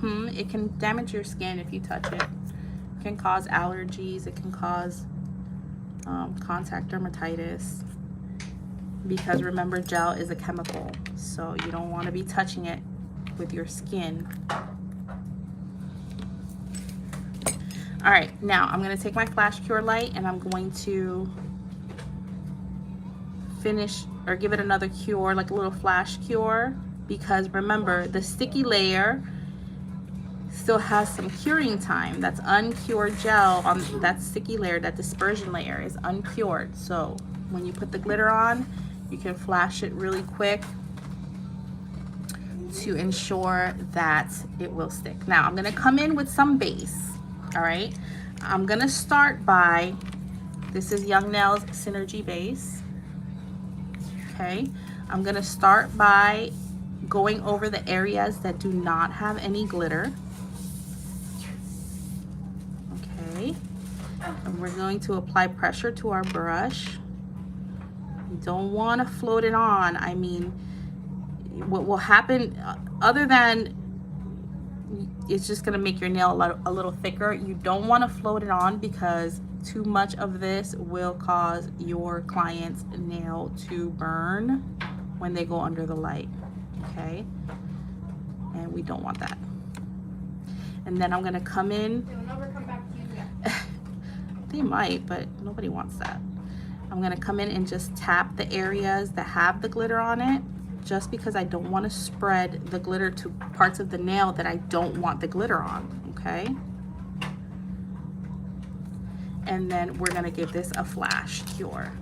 It can damage your skin if you touch it. It can cause allergies. It can cause contact dermatitis. Because remember, gel is a chemical, so you don't want to be touching it with your skin. All right, now I'm going to take my Flash Cure light and I'm going to finish or give it another cure, like a little flash cure, because remember, the sticky layer still has some curing time. That's uncured gel on that sticky layer. That dispersion layer is uncured, so when you put the glitter on, you can flash it really quick to ensure that it will stick. Now I'm gonna come in with some base. All right, I'm gonna start by, this is Young Nails Synergy Base. Okay, I'm gonna start by going over the areas that do not have any glitter. Okay, and we're going to apply pressure to our brush. You don't want to float it on. I mean, what will happen, other than it's just going to make your nail a little thicker, you don't want to float it on, because too much of this will cause your client's nail to burn when they go under the light. Okay, and we don't want that. And then I'm going to come in. They'll never come back to you again. They might, but nobody wants that. I'm gonna come in and just tap the areas that have the glitter on it, just because I don't want to spread the glitter to parts of the nail that I don't want the glitter on, okay? And then we're gonna give this a flash cure.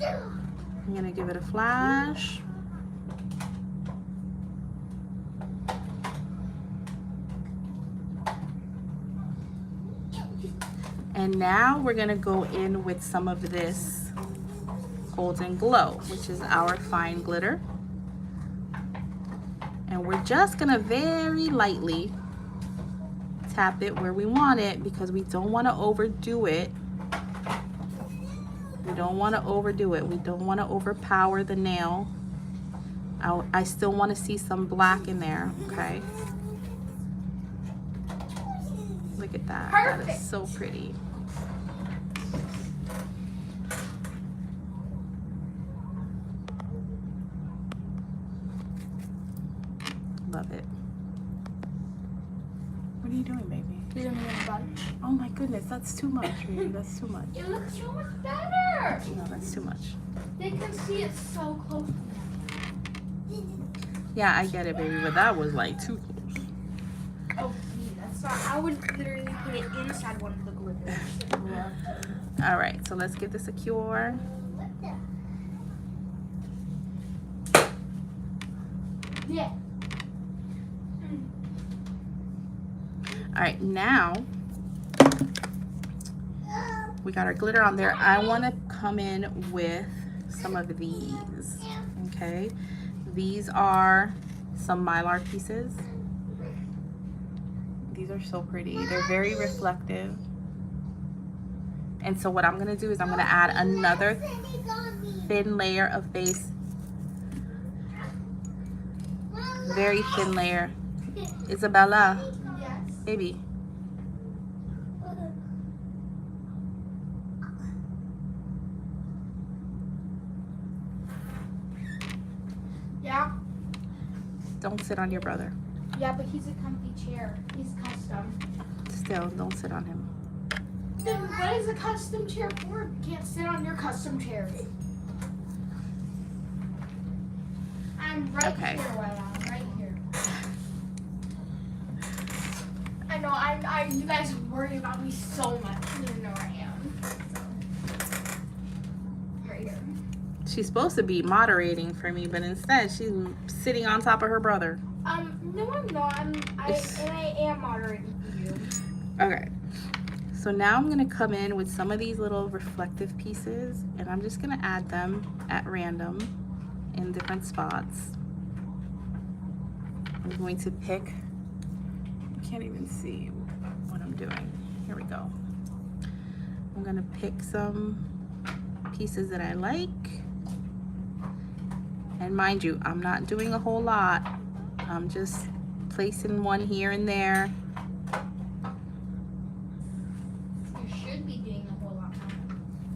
I'm gonna give it a flash. And now we're gonna go in with some of this Golden Glow, which is our fine glitter. And we're just gonna very lightly tap it where we want it, because we don't wanna overdo it. We don't wanna overdo it. We don't wanna overpower the nail. I still wanna see some black in there, okay? Look at that, that is so pretty. Love it. What are you doing, baby? You're gonna get a bunch. Oh my goodness, that's too much, baby. That's too much. It looks so much better. No, that's too much. They can see it so close. Yeah, I get it, baby, but that was like too close. Oh, gee, that's not. I would literally put it inside one of the glitters. All right, so let's give this a cure. Yeah. All right, now we got our glitter on there. I want to come in with some of these, okay? These are some Mylar pieces. These are so pretty. They're very reflective. And so what I'm going to do is I'm going to add another thin layer of base. Very thin layer. Isabella. Yes. Baby. Yeah. Don't sit on your brother. Yeah, but he's a comfy chair. He's custom. Still, don't sit on him. Then what is a custom chair for? You can't sit on your custom chair. I'm right Okay. here, Willa. Right here. I know. You guys worry about me so much. You know I am. So, right here. She's supposed to be moderating for me, but instead she's sitting on top of her brother. No, I'm not. I am moderating for you. Okay. So now I'm gonna come in with some of these little reflective pieces, and I'm just gonna add them at random in different spots. I'm going to pick, I can't even see what I'm doing. Here we go. I'm gonna pick some pieces that I like. And mind you, I'm not doing a whole lot. I'm just placing one here and there. You should be doing a whole lot more.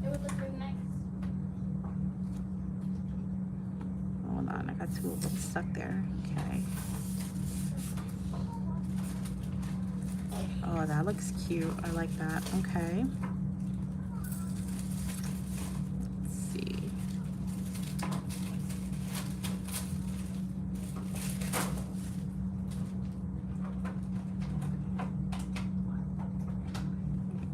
It would look really nice. Hold on, I got 2 of them stuck there. Okay. Oh, that looks cute. I like that. Okay. Let's see.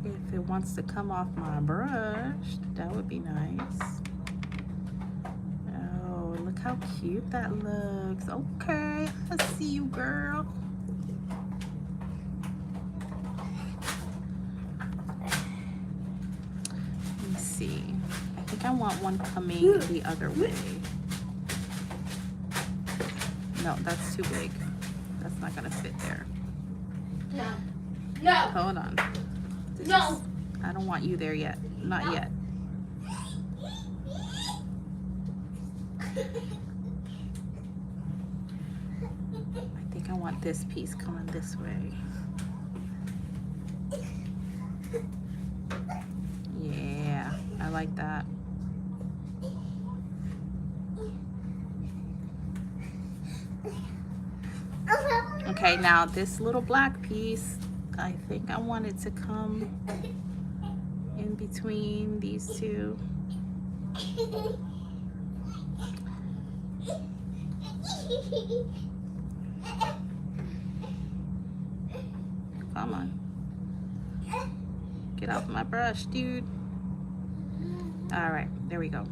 If it wants to come off my brush, that would be nice. Oh, look how cute that looks. Okay, I see you, girl. Let me see. I think I want one coming the other way. No, that's too big. That's not gonna fit there. No. No. Hold on. No. I don't want you there yet. Not yet. I think I want this piece coming this way. Yeah, I like that. Okay, now this little black piece, I think I want it to come in between these two. Come on. Get off my brush, dude. All right, there we go.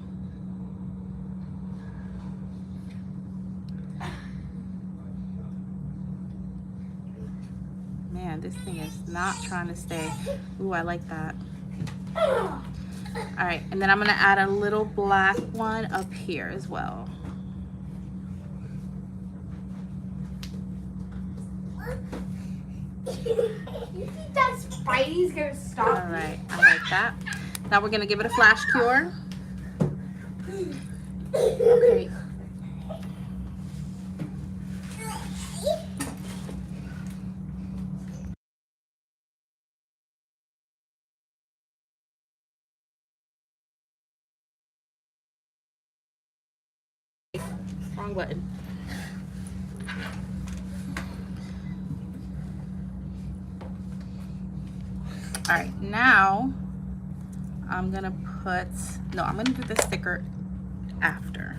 Man, this thing is not trying to stay. Ooh, I like that. All right, and then I'm gonna add a little black one up here as well. You think that Spidey's gonna stop? All right, I like that. Now we're gonna give it a flash cure. Okay. Wrong button. All right, now I'm gonna do the sticker after.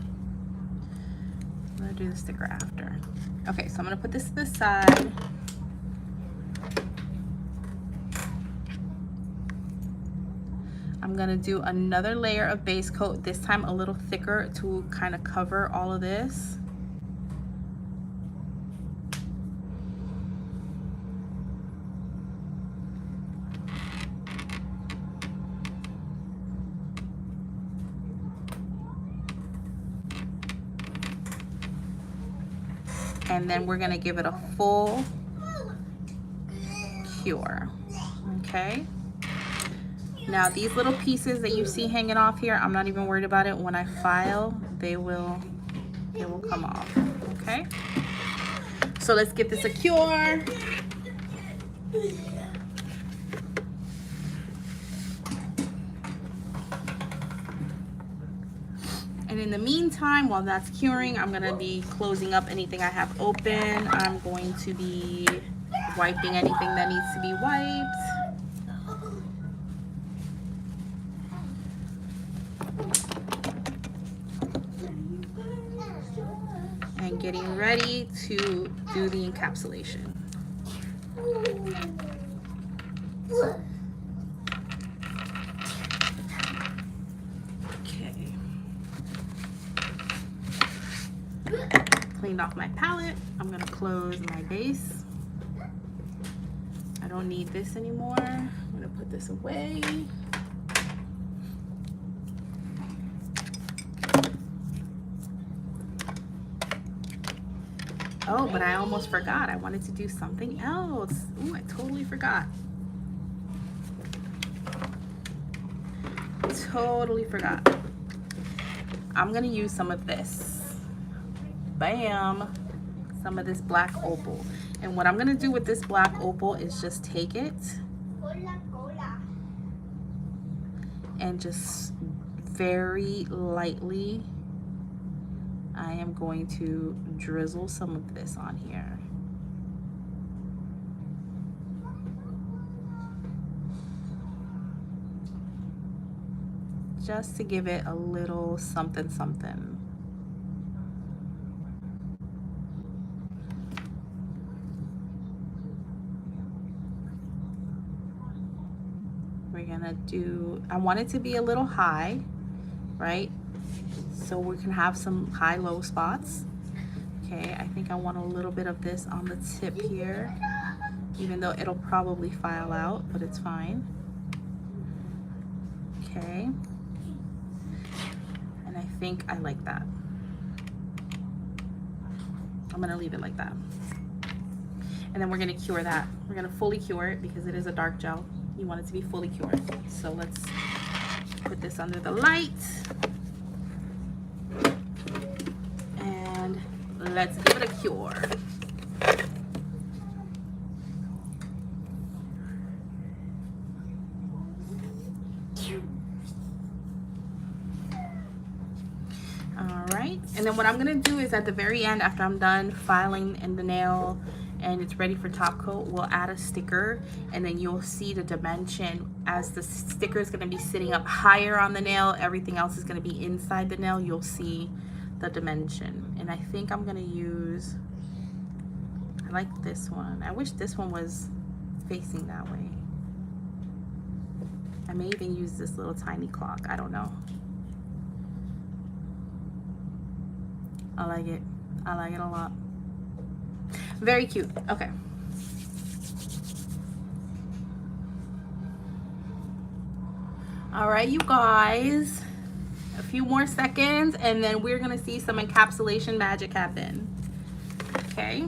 I'm gonna do the sticker after. Okay, so I'm gonna put this to the side. I'm gonna do another layer of base coat, this time a little thicker to kind of cover all of this. And then we're gonna give it a full cure, okay? Now these little pieces that you see hanging off here, I'm not even worried about it. When I file, they will come off, okay? So let's give this a cure. And in the meantime, while that's curing, I'm gonna be closing up anything I have open. I'm going to be wiping anything that needs to be wiped. And getting ready to do the encapsulation. Okay. Cleaned off my palette. I'm gonna close my base. I don't need this anymore. I'm gonna put this away. Oh, but I almost forgot. I wanted to do something else. Ooh, I totally forgot. totally forgot. I'm gonna use some of this. Bam! Some of this black opal. And what I'm gonna do with this black opal is just take it and just very lightly, I am going to drizzle some of this on here. Just to give it a little something something. We're gonna do, I want it to be a little high, right? So we can have some high-low spots. Okay, I think I want a little bit of this on the tip here, even though it'll probably file out, but it's fine. Okay. And I think I like that. I'm gonna leave it like that. And then we're gonna cure that. We're gonna fully cure it because it is a dark gel. You want it to be fully cured. So let's put this under the light. And let's give it a cure. Alright, and then what I'm gonna do is at the very end, after I'm done filing in the nail and it's ready for top coat, we'll add a sticker, and then you'll see the dimension. As the sticker is going to be sitting up higher on the nail, everything else is going to be inside the nail, you'll see the dimension. And I think I'm going to use, I like this one. I wish this one was facing that way. I may even use this little tiny clock, I don't know. I like it a lot. Very cute. Okay. All right, you guys, a few more seconds and then we're gonna see some encapsulation magic happen. Okay.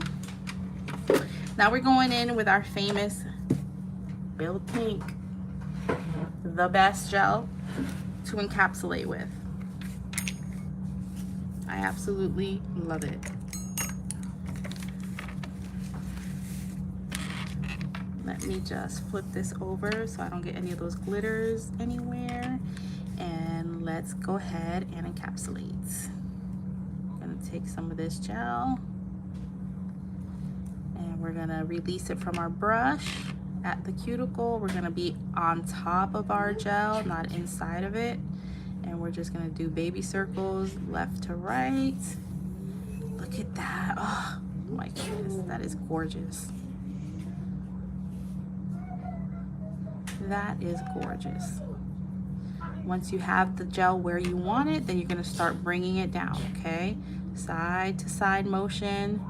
Now we're going in with our famous Build Pink, the best gel to encapsulate with. I absolutely love it. Let me just flip this over so I don't get any of those glitters anywhere. And let's go ahead and encapsulate. I'm gonna take some of this gel and we're gonna release it from our brush at the cuticle. We're gonna be on top of our gel, not inside of it. And we're just gonna do baby circles left to right. Look at that. Oh my goodness, that is gorgeous. That is gorgeous. Once you have the gel where you want it, then you're gonna start bringing it down, okay? Side to side motion,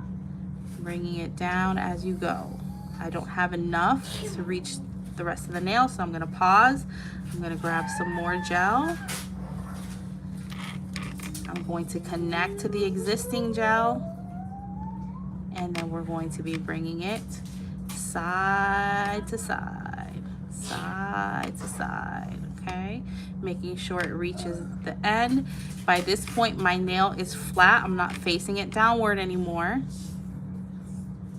bringing it down as you go. I don't have enough to reach the rest of the nail, so I'm gonna pause. I'm gonna grab some more gel. I'm going to connect to the existing gel, and then we're going to be bringing it side to side. Side to side, okay? Making sure it reaches the end. By this point, my nail is flat. I'm not facing it downward anymore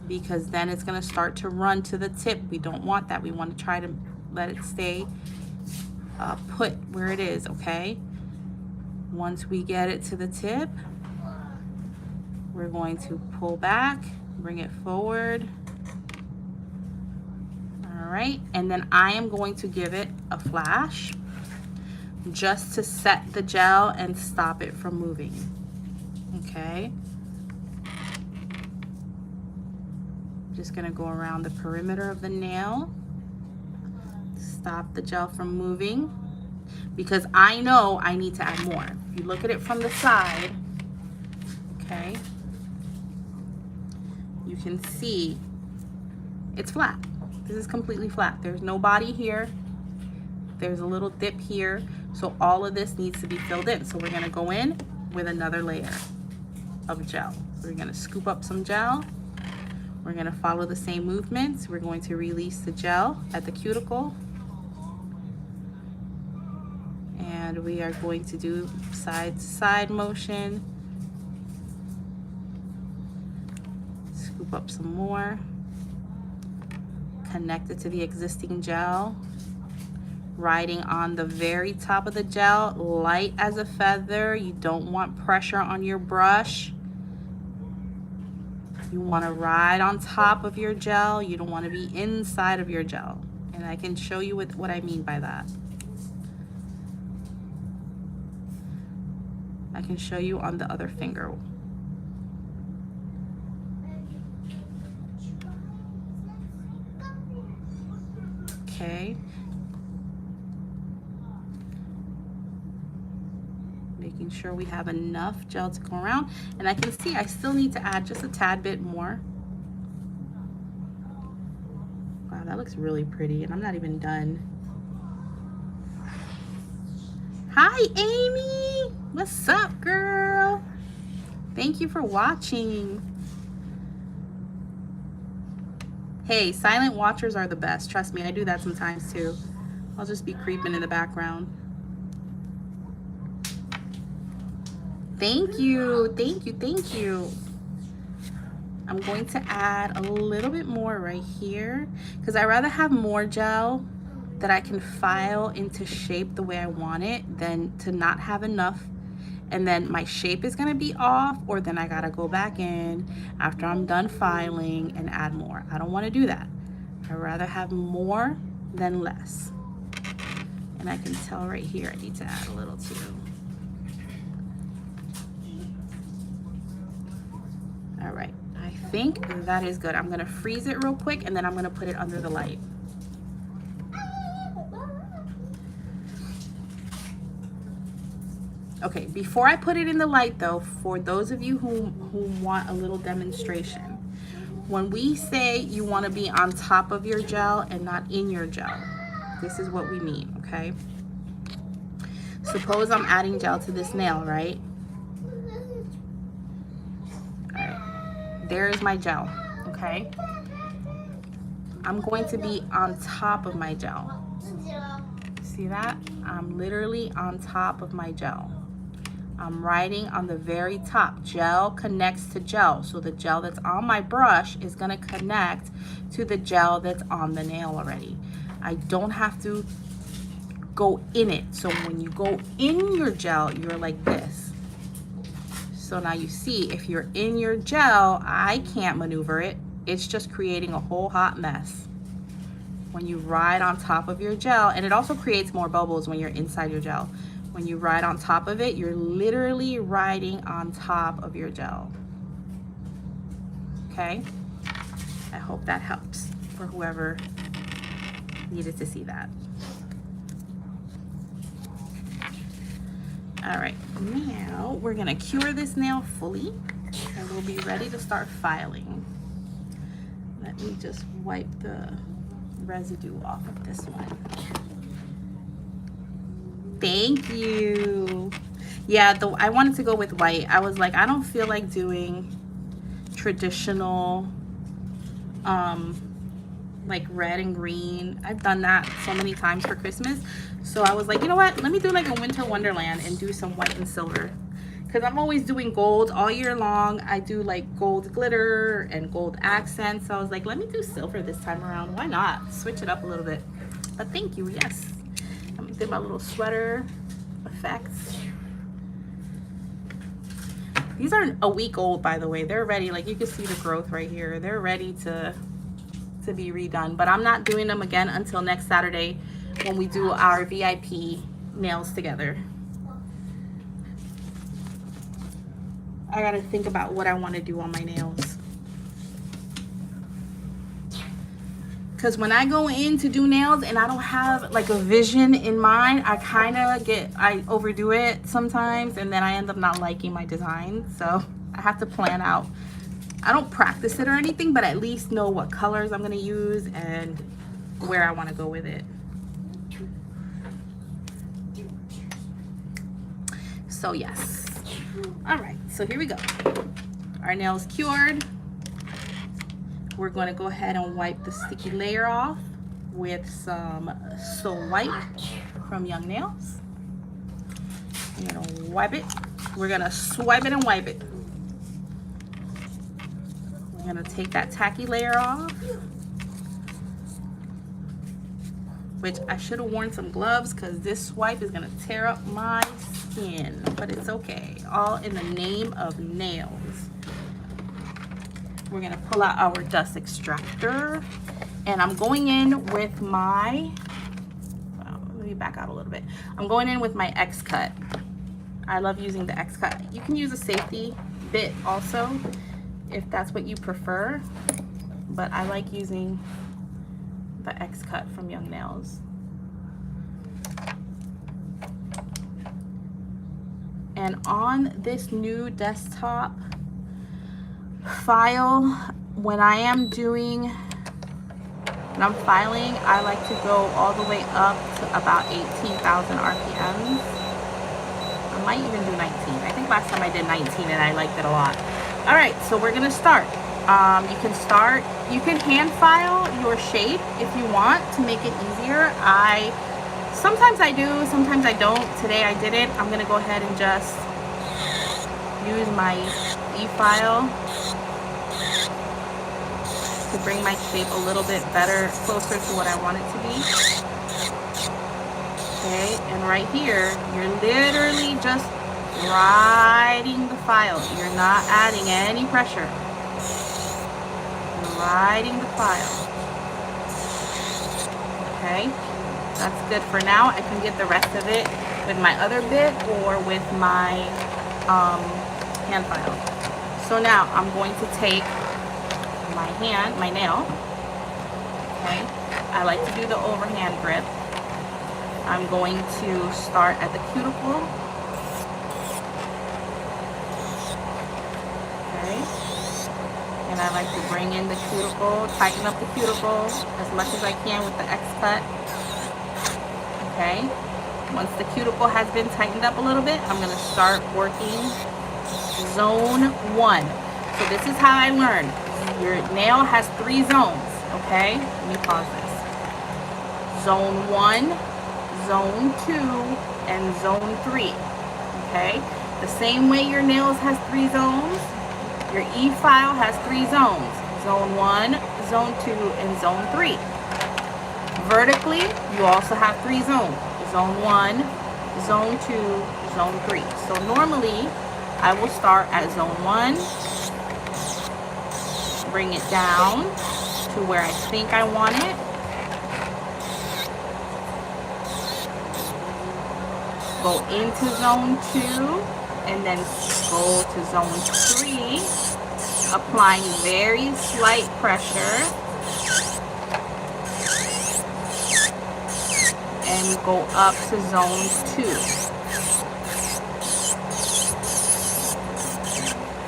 because then it's gonna start to run to the tip. We don't want that. We want to try to let it stay put where it is, okay? Once we get it to the tip, we're going to pull back, bring it forward. All right, and then I am going to give it a flash just to set the gel and stop it from moving, okay? Just gonna go around the perimeter of the nail, stop the gel from moving, because I know I need to add more. If you look at it from the side, okay, you can see it's flat. This is completely flat. There's no body here. There's a little dip here. So all of this needs to be filled in. So we're gonna go in with another layer of gel. We're gonna scoop up some gel. We're gonna follow the same movements. We're going to release the gel at the cuticle. And we are going to do side to side motion. Scoop up some more. Connect it to the existing gel. Riding on the very top of the gel, light as a feather. You don't want pressure on your brush. You want to ride on top of your gel. You don't want to be inside of your gel. And I can show you what I mean by that. I can show you on the other finger. Okay. Making sure we have enough gel to go around. And I can see I still need to add just a tad bit more. Wow, that looks really pretty, and I'm not even done. Hi, Amy. What's up, girl? Thank you for watching. Hey, silent watchers are the best. Trust me, I do that sometimes too. I'll just be creeping in the background. Thank you, thank you, thank you. I'm going to add a little bit more right here because I rather have more gel that I can file into shape the way I want it than to not have enough. And then my shape is gonna be off, or then I gotta go back in after I'm done filing and add more. I don't wanna do that. I'd rather have more than less. And I can tell right here I need to add a little too. All right, I think that is good. I'm gonna freeze it real quick and then I'm gonna put it under the light. Okay, before I put it in the light though, for those of you who want a little demonstration, when we say you want to be on top of your gel and not in your gel, this is what we mean, okay? Suppose I'm adding gel to this nail, right? All right, there's my gel, okay? I'm going to be on top of my gel. See that? I'm literally on top of my gel. I'm riding on the very top. Gel connects to gel. So the gel that's on my brush is gonna connect to the gel that's on the nail already. I don't have to go in it. So when you go in your gel, you're like this. So now you see, if you're in your gel, I can't maneuver it. It's just creating a whole hot mess. When you ride on top of your gel, and it also creates more bubbles when you're inside your gel. When you ride on top of it, you're literally riding on top of your gel. Okay? I hope that helps for whoever needed to see that. All right, now we're gonna cure this nail fully and we'll be ready to start filing. Let me just wipe the residue off of this one. Thank you. Yeah, I wanted to go with white. I was like, I don't feel like doing traditional like red and green. I've done that so many times for Christmas. So I was like, you know what? Let me do like a winter wonderland and do some white and silver. Because I'm always doing gold all year long. I do like gold glitter and gold accents. So I was like, let me do silver this time around. Why not? Switch it up a little bit. But thank you, yes. Let me do my little sweater effects. These are a week old, by the way. They're ready. Like you can see the growth right here. They're ready to be redone. But I'm not doing them again until next Saturday when we do our VIP nails together. I gotta think about what I want to do on my nails. Because when I go in to do nails and I don't have like a vision in mind, I overdo it sometimes and then I end up not liking my design. So I have to plan out. I don't practice it or anything, but at least know what colors I'm gonna use and where I want to go with it. So yes. All right, so here we go. Our nail's cured. We're going to go ahead and wipe the sticky layer off with some So White from Young Nails. I'm gonna wipe it. We're gonna swipe it and wipe it. We're gonna take that tacky layer off, which I should have worn some gloves because this swipe is gonna tear up my skin, but it's okay. All in the name of nails. We're gonna pull out our dust extractor, and I'm going in with my, let me back out a little bit. I'm going in with my X-Cut. I love using the X-Cut. You can use a safety bit also if that's what you prefer, but I like using the X-Cut from Young Nails. And on this new desktop file, when I'm filing, I like to go all the way up to about 18,000 RPMs. I might even do 19. I think last time I did 19 and I liked it a lot. All right, so we're gonna start. You can hand file your shape if you want to make it easier. Sometimes I do, sometimes I don't. Today I didn't. I'm gonna go ahead and just use my e-file to bring my shape a little bit better, closer to what I want it to be. Okay, and right here, you're literally just riding the file. You're not adding any pressure. You're riding the file. Okay, that's good for now. I can get the rest of it with my other bit or with my hand file. So now I'm going to take my nail. Okay, I like to do the overhand grip. I'm going to start at the cuticle. Okay, and I like to bring in the cuticle, tighten up the cuticle as much as I can with the X-Cut. Okay, once the cuticle has been tightened up a little bit, I'm going to start working zone 1. So this is how I learned. Your nail has 3 zones, okay? Let me pause this. Zone 1, zone 2, and zone 3, okay? The same way your nails has 3 zones, your e-file has 3 zones. Zone 1, zone 2, and zone 3. Vertically, you also have 3 zones. Zone 1, zone 2, zone 3. So normally, I will start at zone 1, bring it down to where I think I want it. Go into zone 2 and then go to zone 3, applying very slight pressure, and go up to zone 2.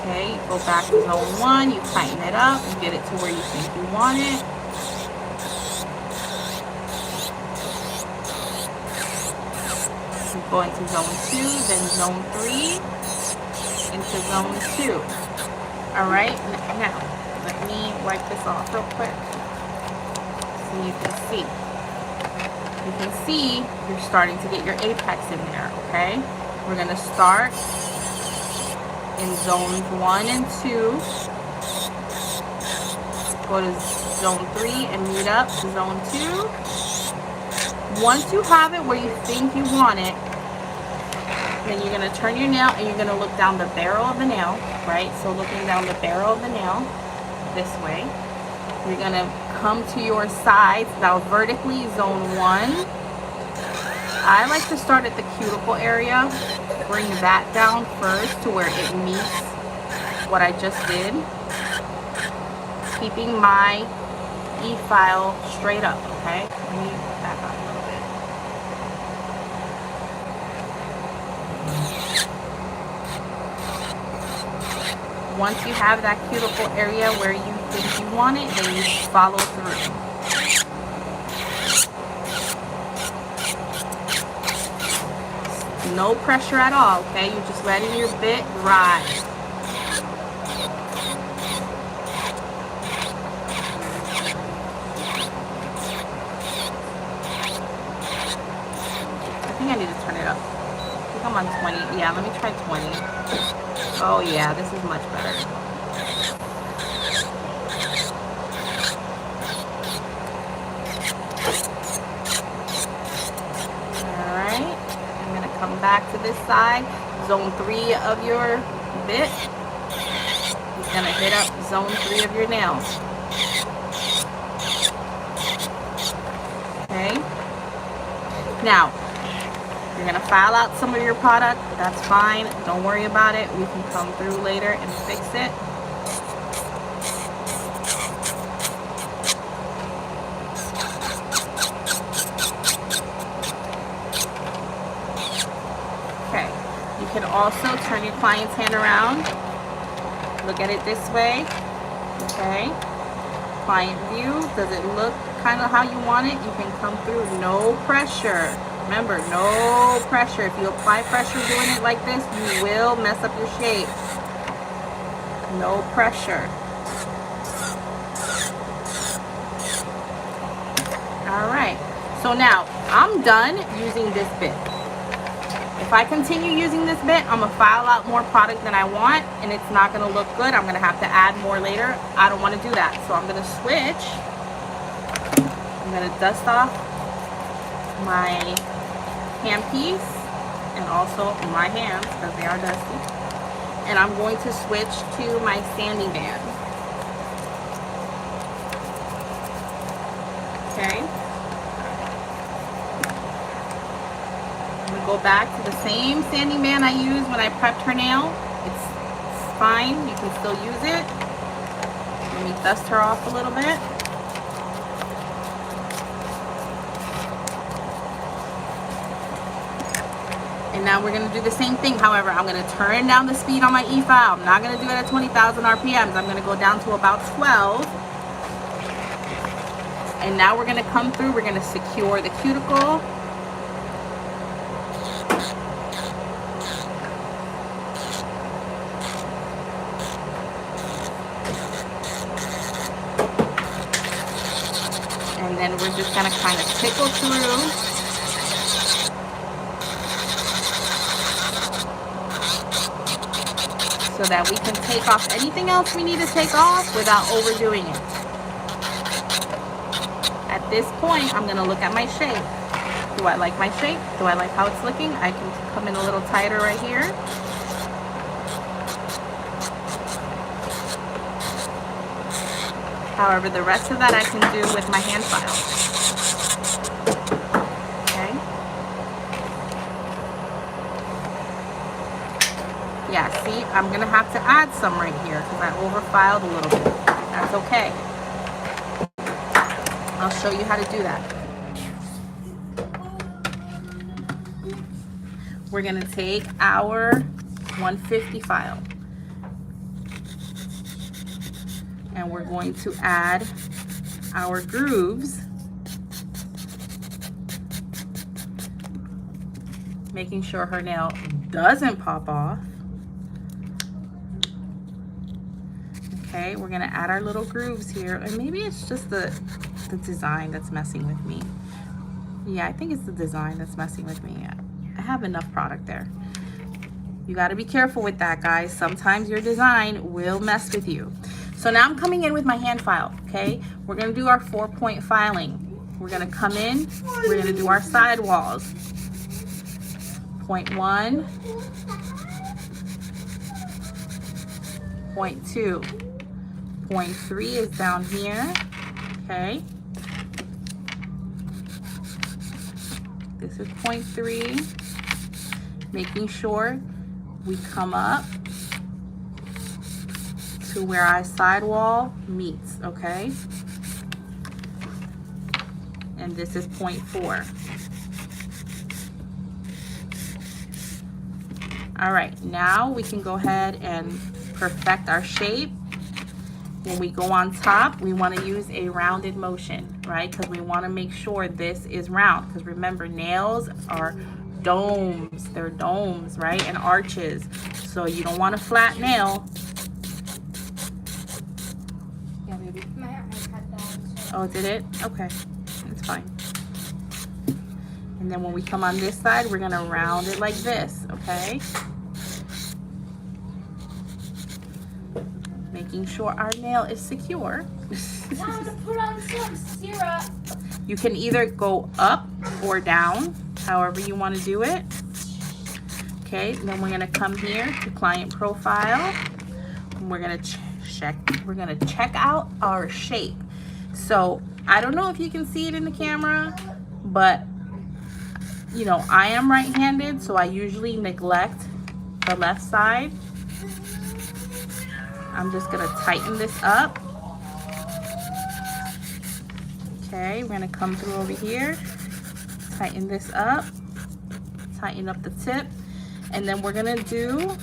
Okay, go back to zone 1, you tighten it up, you get it to where you think you want it. You go into zone 2, then zone 3, into zone 2. Alright, now, let me wipe this off real quick so you can see. You can see you're starting to get your apex in there, okay? We're going to start in zones 1 and 2, go to zone 3 and meet up to zone 2. Once you have it where you think you want it, then you're going to turn your nail and you're going to look down the barrel of the nail, right? So looking down the barrel of the nail this way, you're going to come to your sides. Now vertically, zone 1. I like to start at the cuticle area, bring that down first to where it meets what I just did, keeping my e-file straight up, okay? Let me back up a little bit. Once you have that cuticle area where you think you want it, then you follow through. No pressure at all, okay? You're just letting your bit ride. I think I need to turn it up. I think I'm on 20. Yeah, let me try 20. Oh yeah, this is much better. Alright, I'm gonna come back to this side. Zone 3 of your bit is gonna hit up zone 3 of your nail. Okay? Now, you're gonna file out some of your product. That's fine. Don't worry about it. We can come through later and fix it. Okay. You can also turn your client's hand around. Look at it this way. Okay. Client view. Does it look kind of how you want it? You can come through. No pressure. Remember, no pressure. If you apply pressure doing it like this, you will mess up your shape. No pressure. Alright, so now I'm done using this bit. If I continue using this bit, I'm going to file out more product than I want, and it's not going to look good. I'm going to have to add more later. I don't want to do that, so I'm going to switch. I'm going to dust off my hand piece and also my hands because they are dusty, and I'm going to switch to my sanding band. Okay, I'm going to go back to the same sanding band I used when I prepped her nail. It's fine, you can still use it. Let me dust her off a little bit. And now we're going to do the same thing. However, I'm going to turn down the speed on my e-file. I'm not going to do it at 20,000 RPMs. I'm going to go down to about 12. And now we're going to come through. We're going to secure the cuticle. And then we're just going to kind of tickle through. So that we can take off anything else we need to take off without overdoing it. At this point, I'm going to look at my shape. Do I like my shape? Do I like how it's looking? I can come in a little tighter right here. However, the rest of that I can do with my hand file. Okay. Yeah, see, I'm going to have to add some right here because I overfiled a little bit. That's okay. I'll show you how to do that. We're going to take our 150 file and we're going to add our grooves, making sure her nail doesn't pop off. Okay, we're gonna add our little grooves here, and maybe it's just the design that's messing with me. Yeah, I think it's the design that's messing with me. I have enough product there. You got to be careful with that, guys. Sometimes your design will mess with you. So now I'm coming in with my hand file. Okay, we're gonna do our 4-point filing. We're gonna come in, we're gonna do our side walls. Point 1, point 2. Point 3 is down here. Okay. This is point 3. Making sure we come up to where our sidewall meets, okay? And this is point 4. All right, now we can go ahead and perfect our shape. When we go on top, we want to use a rounded motion, right? Because we want to make sure this is round. Because remember, nails are domes. They're domes, right? And arches. So you don't want a flat nail. Yeah, baby. My iPad died. Oh, did it? Okay. It's fine. And then when we come on this side, we're going to round it like this, okay? Making sure our nail is secure. Time to put on some syrup. You can either go up or down, however you want to do it. Okay, then we're gonna come here to client profile. And we're gonna check out our shape. So I don't know if you can see it in the camera, but you know, I am right-handed, so I usually neglect the left side. I'm just gonna tighten this up. Okay, we're gonna come through over here, tighten this up, tighten up the tip, and then we're gonna do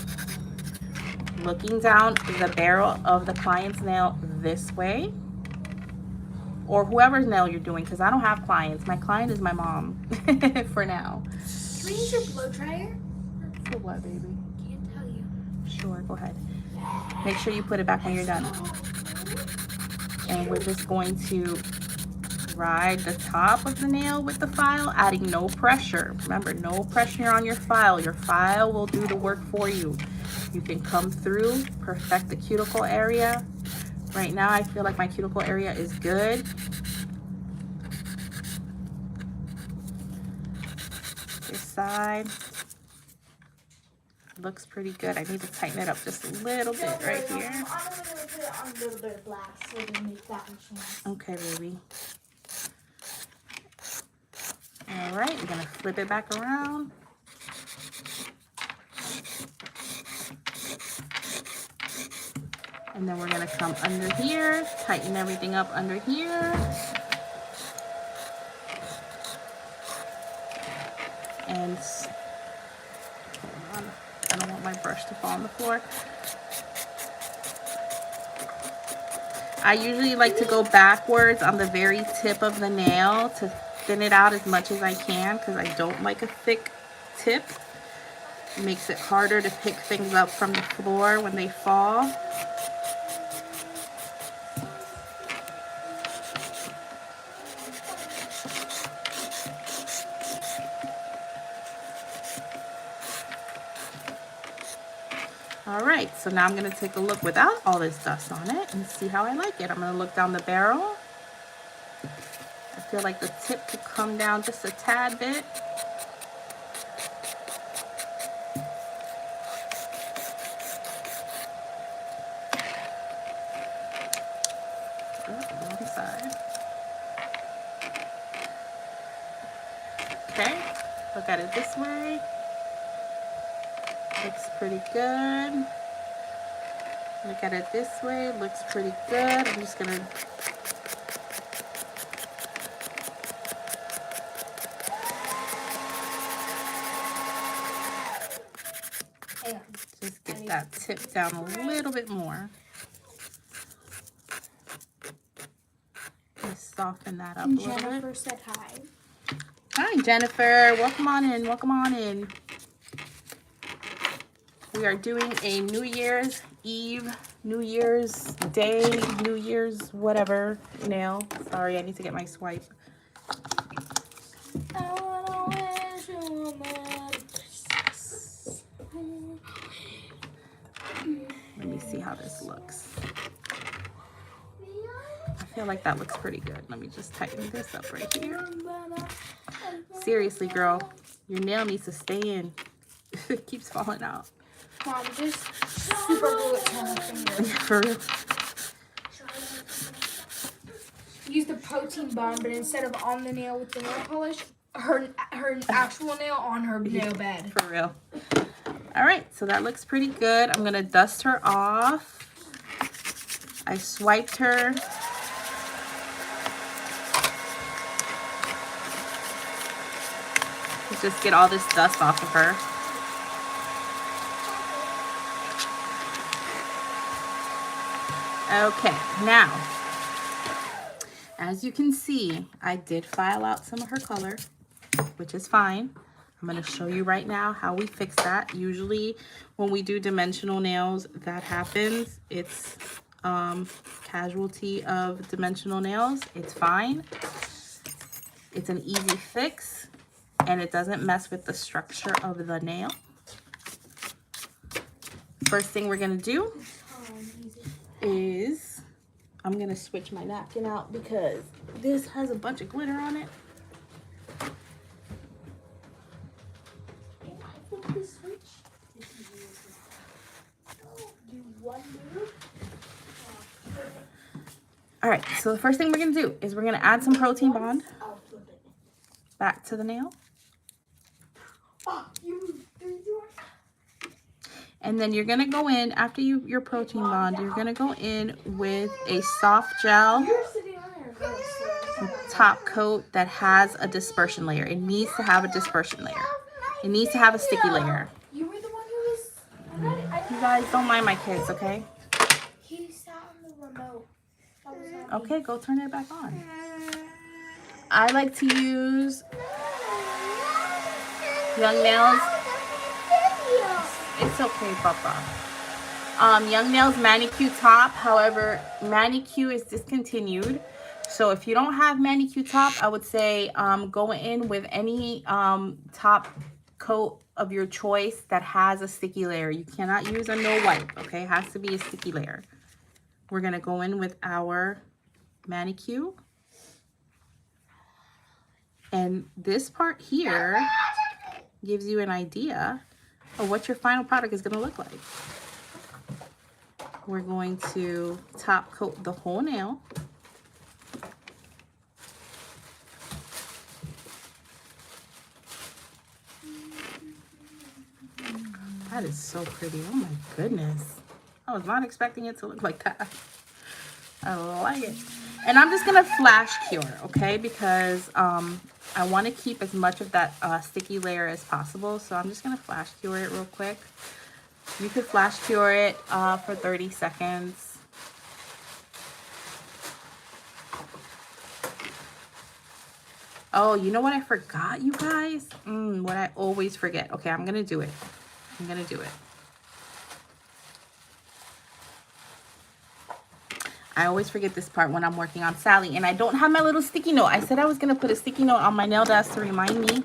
looking down the barrel of the client's nail this way, or whoever's nail you're doing, because I don't have clients. My client is my mom for now. Can we use your blow dryer? For what, baby? Can't tell you. Sure, go ahead. Make sure you put it back when you're done. And we're just going to ride the top of the nail with the file, adding no pressure. Remember, no pressure on your file. Your file will do the work for you. You can come through, perfect the cuticle area. Right now, I feel like my cuticle area is good. This side looks pretty good. I need to tighten it up just a little bit right here. I'm gonna put it on a little bit of black so we can make that chance. Okay, baby. All right, we're gonna flip it back around. And then we're gonna come under here, tighten everything up under here. And hold on, I don't want my brush to fall on the floor. I usually like to go backwards on the very tip of the nail to thin it out as much as I can, because I don't like a thick tip. It makes it harder to pick things up from the floor when they fall. All right, so now I'm gonna take a look without all this dust on it and see how I like it. I'm gonna look down the barrel. I feel like the tip could come down just a tad bit. Oh, wrong side. Okay, look at it this way. Looks pretty good. Look at it this way. Looks pretty good. I'm just gonna just get that tip down a little bit more. Just soften that up a little bit. Jennifer said hi. Hi, Jennifer. Welcome on in. Welcome on in. We are doing a New Year's Eve, New Year's Day, New Year's whatever nail. Sorry, I need to get my swipe. Let me see how this looks. I feel like that looks pretty good. Let me just tighten this up right here. Seriously, girl, your nail needs to stay in. It keeps falling out. Mom, just super glue it to her finger. For real. Use the protein bond, but instead of on the nail with the nail polish, her actual nail on her nail bed. For real. All right, so that looks pretty good. I'm gonna dust her off. I swiped her. Let's just get all this dust off of her. Okay, now, as you can see, I did file out some of her color, which is fine. I'm going to show you right now how we fix that. Usually when we do dimensional nails, that happens. It's casualty of dimensional nails. It's fine. It's an easy fix, and it doesn't mess with the structure of the nail. First thing we're going to do is I'm gonna switch my napkin out because this has a bunch of glitter on it. All right, so the first thing we're gonna do is we're gonna add some Protein Bond back to the nail. And then you're gonna go in, after your Protein Bond, you're gonna go in with a soft gel top coat that has a dispersion layer. It needs to have a dispersion layer. It needs to have a sticky layer. You were the one who was. You guys don't mind my kids, okay? He sat on the remote. Okay, go turn it back on. I like to use Young Nails. It's okay, Papa. Young Nails Manicure Top. However, Manicure is discontinued. So if you don't have Manicure Top, I would say go in with any top coat of your choice that has a sticky layer. You cannot use a no wipe, okay? It has to be a sticky layer. We're going to go in with our Manicure. And this part here gives you an idea of what your final product is going to look like. We're going to top coat the whole nail. That is so pretty. Oh my goodness. I was not expecting it to look like that. I like it. And I'm just going to flash cure, okay? Because I want to keep as much of that sticky layer as possible. So I'm just going to flash cure it real quick. You could flash cure it for 30 seconds. Oh, you know what I forgot, you guys? What I always forget. Okay, I'm going to do it. I'm going to do it. I always forget this part when I'm working on Sally. And I don't have my little sticky note. I said I was going to put a sticky note on my nail desk to remind me.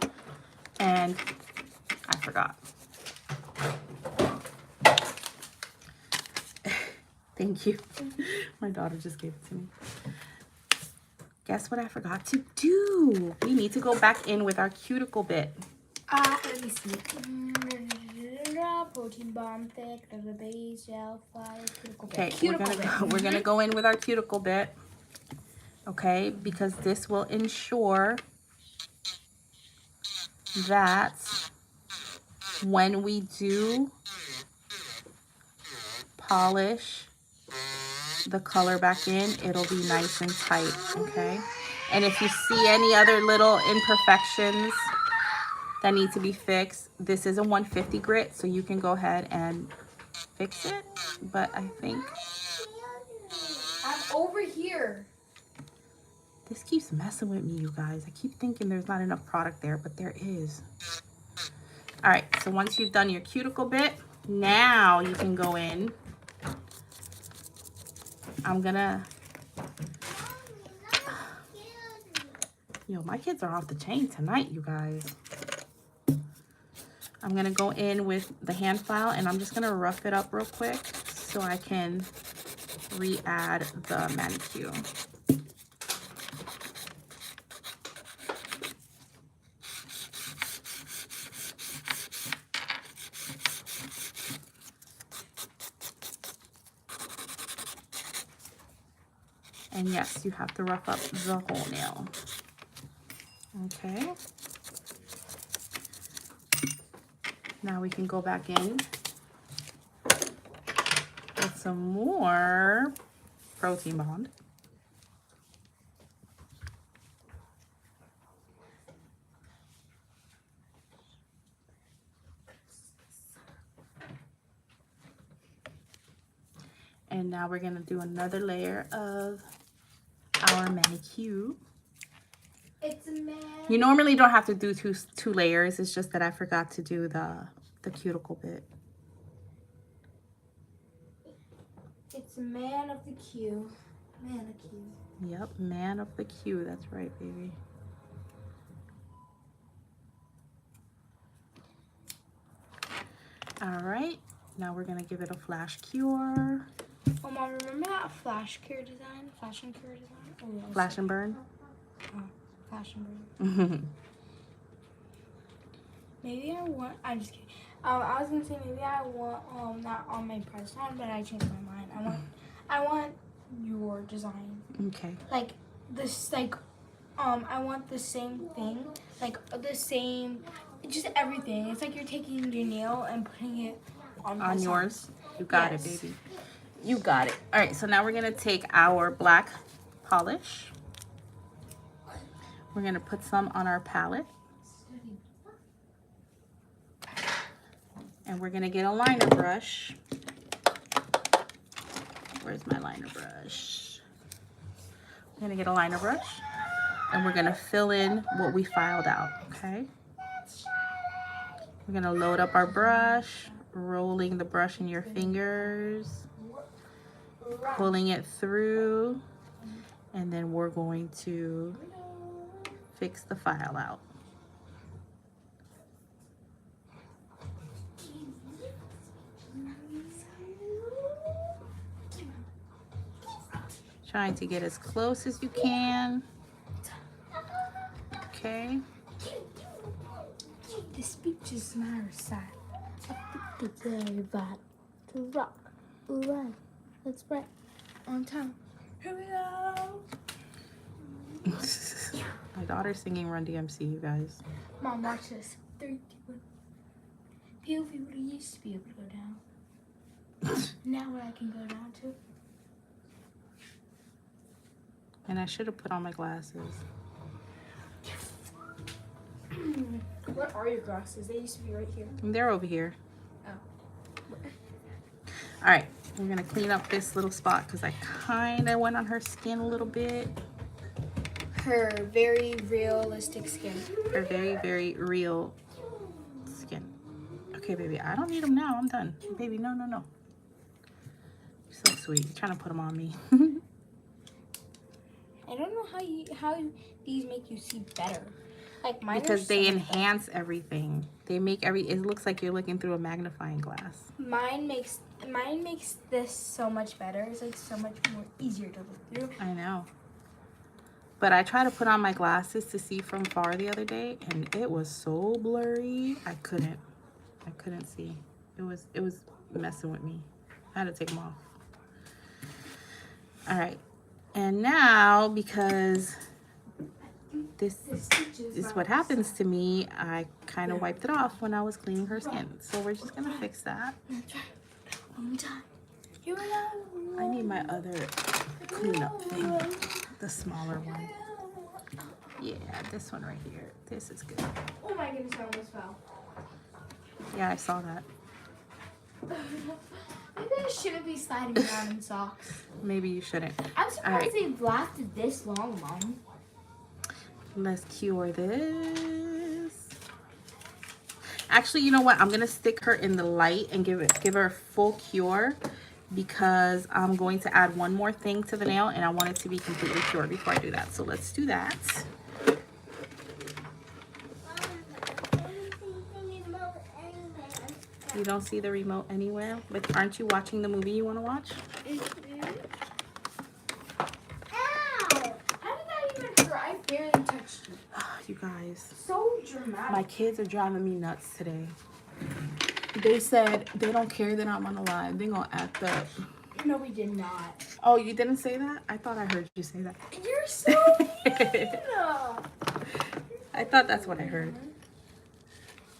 And I forgot. Thank you. My daughter just gave it to me. Guess what I forgot to do? We need to go back in with our cuticle bit. Let me see. Protein Bond thick, base gel, flour, cuticle bit. Okay, we're gonna go in with our cuticle bit. Okay, because this will ensure that when we do polish the color back in, it'll be nice and tight, okay? And if you see any other little imperfections that need to be fixed, this is a 150 grit, so you can go ahead and fix it. But I think I'm over here. this keeps messing with me, you guys. I keep thinking there's not enough product there, but there is. All right, so once you've done your cuticle bit, now you can go in. I'm gonna, yo, my kids are off the chain tonight, you guys. I'm gonna go in with the hand file and I'm just gonna rough it up real quick so I can re-add the manicure. And yes, you have to rough up the whole nail. Okay. Now we can go back in with some more Protein Bond. And now we're gonna do another layer of our manicure. It's a man. You normally don't have to do two layers. It's just that I forgot to do the cuticle bit. It's a man of the Q. Manicure. Yep, man of the Q. That's right, baby. All right, now we're gonna give it a flash cure. flash cure design? Fashion cure design? Oh, yeah, Flash and burn. fashion brand. Maybe I want. I'm just kidding. I was gonna say maybe I want that on my press on, but I changed my mind. I want your design. Okay. Like this, like I want the same thing, like the same, just everything. It's like you're taking your nail and putting it on yours. You got it, Yes. baby. You got it. All right, so now we're gonna take our black polish. We're gonna put some on our palette. And we're gonna get a liner brush. Where's my liner brush? We're gonna get a liner brush and we're gonna fill in what we filed out, okay? We're gonna load up our brush, rolling the brush in your fingers, pulling it through, and then we're going to fix the file out. Trying to get as close as you can. Okay. The speech is my side. It's very bad to rock. Alright, let's break on time. Here we go. My daughter's singing Run DMC, you guys. Mom, watch this. 3, 2, 1. People used to be able to go down. Now where I can go down to. And I should have put on my glasses. What are your glasses? They used to be right here. They're over here. Oh. All right, we're gonna clean up this little spot because I kind of went on her skin a little bit. Her very realistic skin. Her very, very real skin. Okay, baby, I don't need them now. I'm done. Baby, no, no, no. You're so sweet. You're trying to put them on me. I don't know how these make you see better. Like mine Because are they so enhance everything. They make it looks like you're looking through a magnifying glass. Mine makes this so much better. It's like so much more easier to look through. I know. But I tried to put on my glasses to see from far the other day, and it was so blurry. I couldn't see. It was messing with me. I had to take them off. All right. And now, because this is what happens to me, I kind of wiped it off when I was cleaning her skin. So we're just going to fix that. One more time. Here we go. I need my other cleanup thing, the smaller one. Yeah, this one right here. This is good. Oh my goodness, I almost fell. Yeah, I saw that. Maybe I shouldn't be sliding around in socks. Maybe you shouldn't. I'm surprised right. they've lasted this long, Mom. Let's cure this. Actually, you know what? I'm gonna stick her in the light and give her a full cure because I'm going to add one more thing to the nail and I want it to be completely cured before I do that. So let's do that. You don't see the remote anywhere? But aren't you watching the movie you want to watch? How did that even hurt? I barely touched you. You guys, So dramatic. my kids are driving me nuts today. They said they don't care that I'm on the live. They're going to act up. No, we did not. Oh, you didn't say that? I thought I heard you say that. You're so mean. I thought that's what I heard.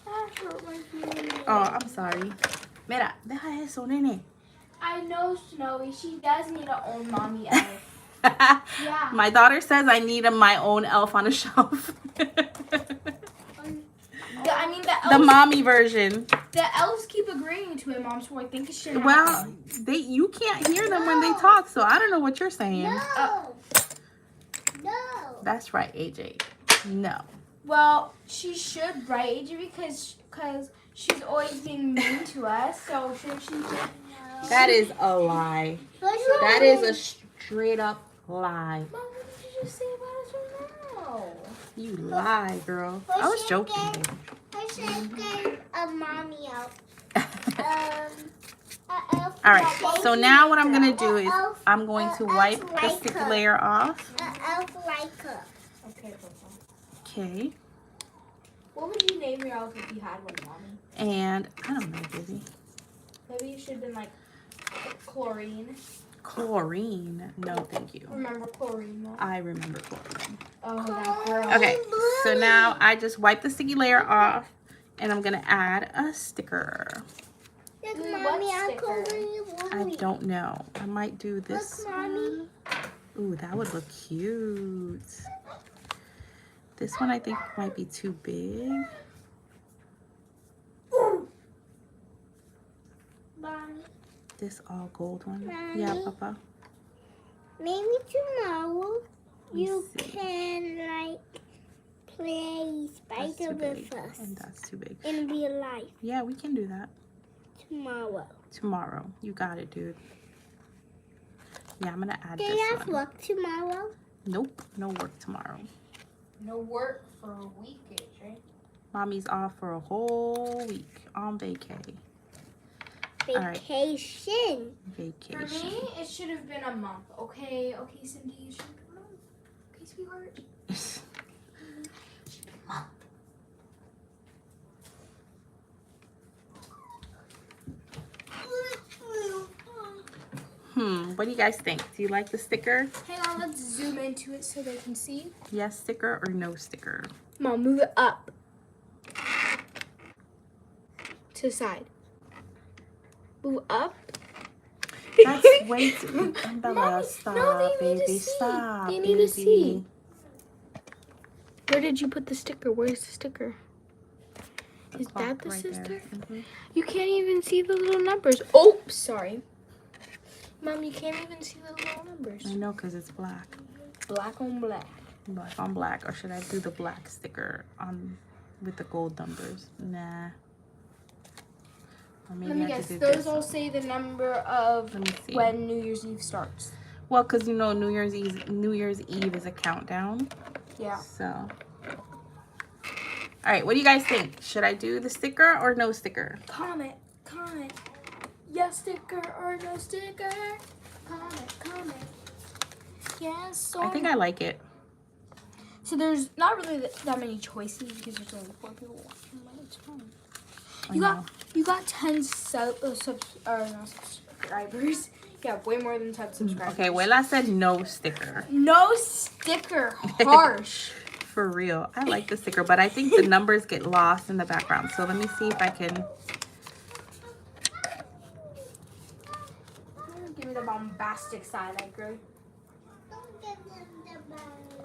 That hurt my feelings. Oh, I'm sorry. Mira, deja eso, nene. I know, Snowy. She does need her own mommy elf. Yeah. My daughter says I need my own elf on a shelf. I mean, The elves, mommy version. the elves keep agreeing to it, Mom, so I think it should happen. Well, you can't hear them when they talk, so I don't know what you're saying. No. No. That's right, AJ. No. Well, she should, right, AJ, because she's always being mean to us, so should she just... That is a lie. That is a straight up lie. Mom, what did you just say about us right now? You lie, girl. I was joking. I should get a mommy out. All right, so now what I'm gonna do is I'm going to wipe the sticky layer off. Okay, Papa. Okay, What would you name your elf if you had one, Mommy? and I don't know, baby. Maybe you should have been like Chlorine. Chlorine. No, thank you. Remember Chlorine, Mom? I remember chlorine. Oh, that girl. Okay, so now I just wipe the sticky layer off, and I'm gonna add a sticker. What I don't know. I might do this. Look, Mommy. Ooh, that would look cute. This one I think might be too big. Mommy. This all gold one. Mommy. Yeah, Papa. Maybe tomorrow me you see. can like play That's Spider too big, with us and that's too big. in real life Yeah, we can do that tomorrow. tomorrow. You got it, dude. Yeah, I'm gonna add Do you this have one. work tomorrow? Nope, no work tomorrow. No work for a week, right? Mommy's off for a whole week on vacay. right. Vacation. For Vacation. me, it should have been a month. Okay, okay, Cindy, it should have been a month. Okay, sweetheart. What do you guys think? Do you like the sticker? Hang on, let's zoom into it so they can see. Yes sticker or no sticker? Mom, move it up. To the side. Move up. That's way too... Bella, Mommy, stop, no, they need to baby. see. Stop, They need to baby. see. Where did you put the sticker? Where's the sticker? Is Clock that the right there. sister? Mhm. You can't even see the little numbers. Oh, sorry. Mom, you can't even see the little numbers. I know, because it's black. Black on black. Black on black. Or should I do the black sticker on with the gold numbers? Nah. Or maybe Let me I could guess. do Those this. all say the number of Let me see. when New Year's Eve starts. Well, because you know New Year's Eve is a countdown. Yeah. So. All right, what do you guys think? Should I do the sticker or no sticker? Comment. Yes sticker or no sticker. Comment. Yes or I think I like it. So there's not really that many choices because there's only 4 people watching, but it's fine. I know. You got 10 subscribers. Yeah, way more than 10 subscribers. Okay, Wela said no sticker. No sticker. Harsh. For real. I like the sticker, but I think the numbers get lost in the background. So let me see if I can. Give me the bombastic side, I agree.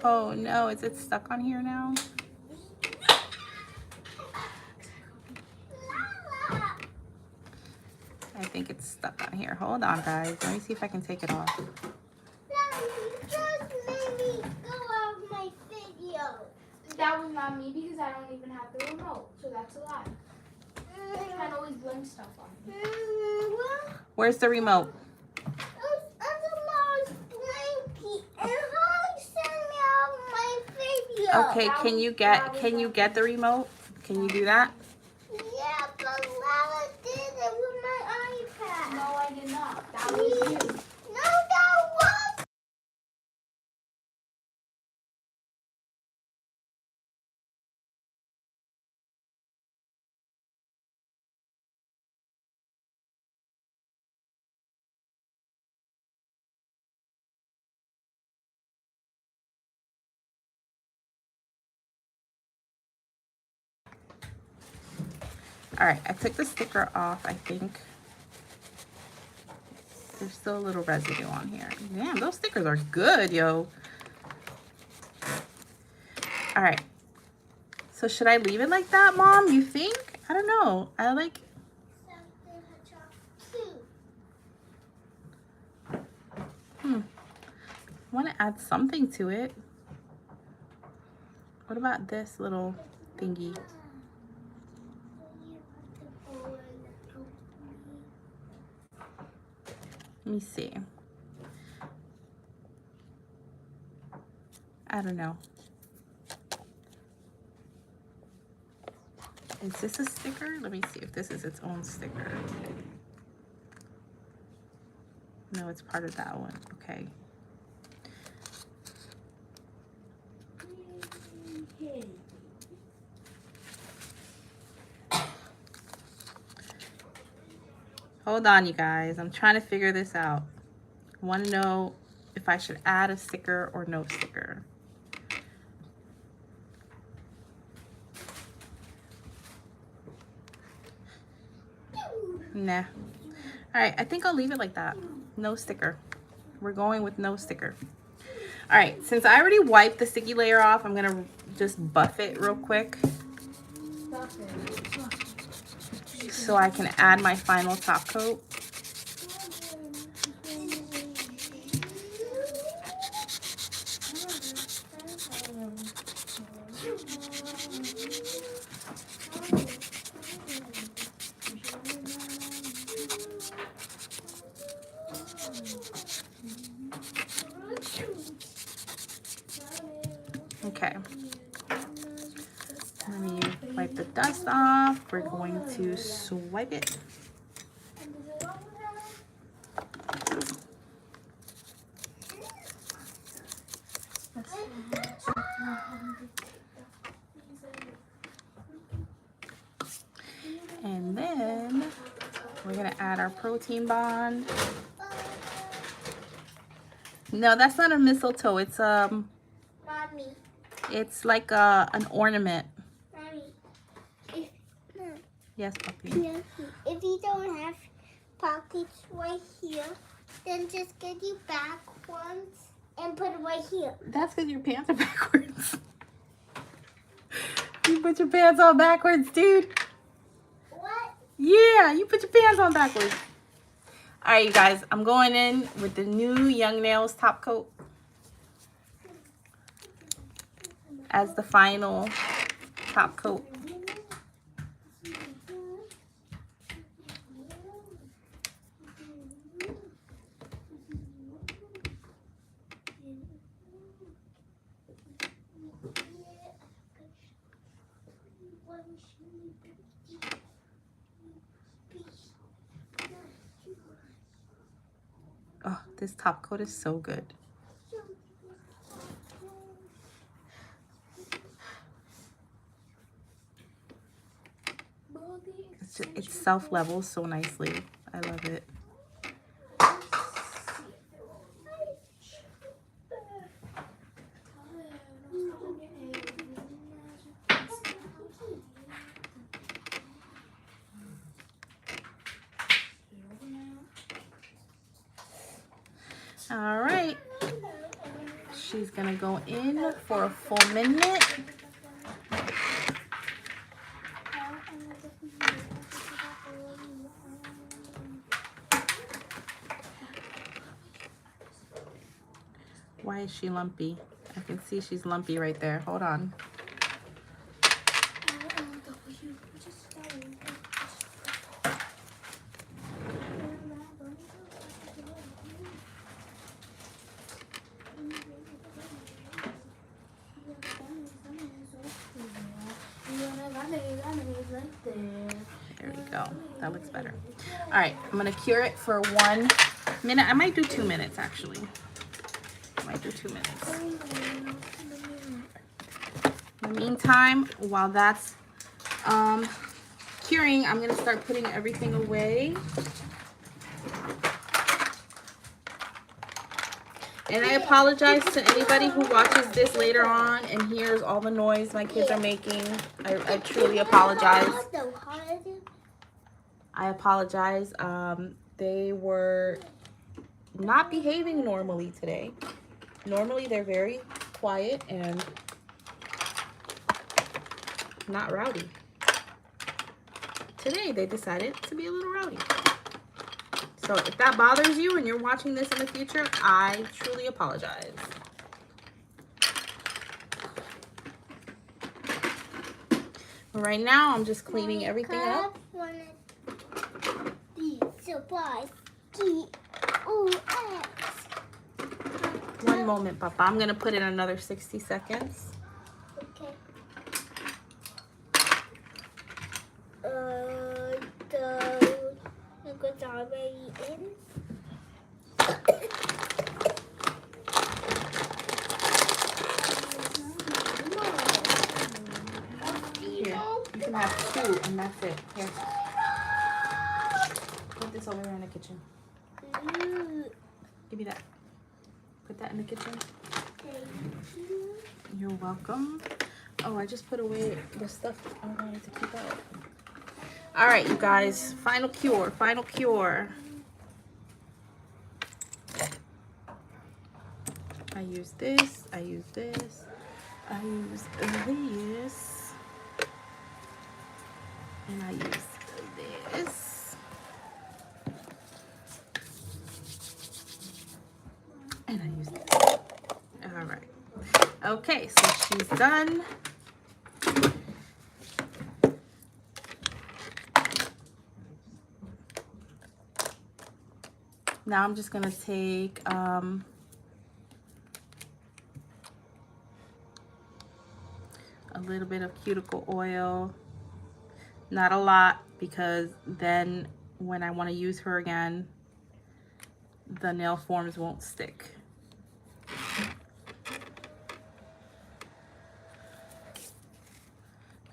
Oh no, is it stuck on here now? I think it's stuck on here. Hold on, guys. Let me see if I can take it off. That was not me because I don't even have the remote, so that's a lie. You can't always blame stuff on me. Where's the remote? Okay, That can was- you that get was the remote? Can you do that? Yeah, but Lala did it with my iPad. No, I did not. That was you. No, that was. All right, I took the sticker off, I think. There's still a little residue on here. Damn, those stickers are good, yo. All right. So should I leave it like that, Mom? You think? I don't know. I like... I want to add something to it. What about this little thingy? Let me see. I don't know. Is this a sticker? Let me see if this is its own sticker. No, it's part of that one. Okay. Hold on, you guys. I'm trying to figure this out. I want to know if I should add a sticker or no sticker. Nah. All right, I think I'll leave it like that. No sticker. We're going with no sticker. All right, since I already wiped the sticky layer off, I'm gonna just buff it real quick so I can add my final top coat. Okay. Let me wipe the dust off. We're going to swipe it. And then we're gonna add our protein bond. No, that's not a mistletoe. It's Mommy. it's like an ornament. Mommy. If, Yes, puppy. if you don't have pockets right here, then just get you back ones and put it right here. That's because your pants are backwards. You put your pants on backwards, dude. What? Yeah, you put your pants on backwards. All right, you guys, I'm going in with the new Young Nails top coat as the final top coat. Oh, this top coat is so good. It self-levels so nicely. I love it. All right. She's gonna go in for a full minute. Why is she lumpy? I can see she's lumpy right there. Hold on. There we go. That looks better. All right, I'm gonna cure it for 1 minute. I might do 2 minutes actually. I might do 2 minutes. In the meantime, while that's curing, I'm gonna start putting everything away. And I apologize to anybody who watches this later on and hears all the noise my kids are making. I truly apologize. I apologize. They were not behaving normally today. Normally they're very quiet and not rowdy. Today they decided to be a little rowdy. So if that bothers you and you're watching this in the future, I truly apologize. Right now, I'm just cleaning everything up. One moment, Papa. I'm going to put in another 60 seconds. Okay. The liquid's already in. 2, and that's it. Here. Put this over there in the kitchen. Give me that. Put that in the kitchen. You're welcome. Oh, I just put away the stuff I wanted to keep out. All right, you guys. Final cure. Final cure. I use this. I use this. I use this. And I use this. And I use this. All right. Okay, so she's done. Now I'm just gonna take a little bit of cuticle oil, not a lot, because then when I want to use her again, the nail forms won't stick.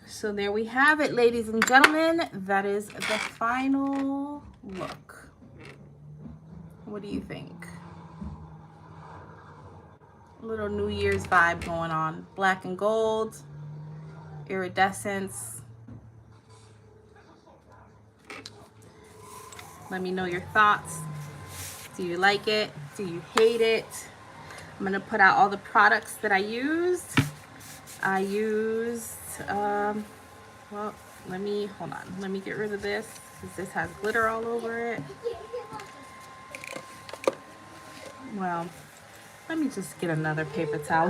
So there we have it, ladies and gentlemen. That is the final look. What do you think? A little New Year's vibe going on. Black and gold, iridescence. Let me know your thoughts. Do you like it? Do you hate it? I'm gonna put out all the products that I used. I used, well, hold on. Let me get rid of this, because this has glitter all over it. Well, let me just get another paper towel.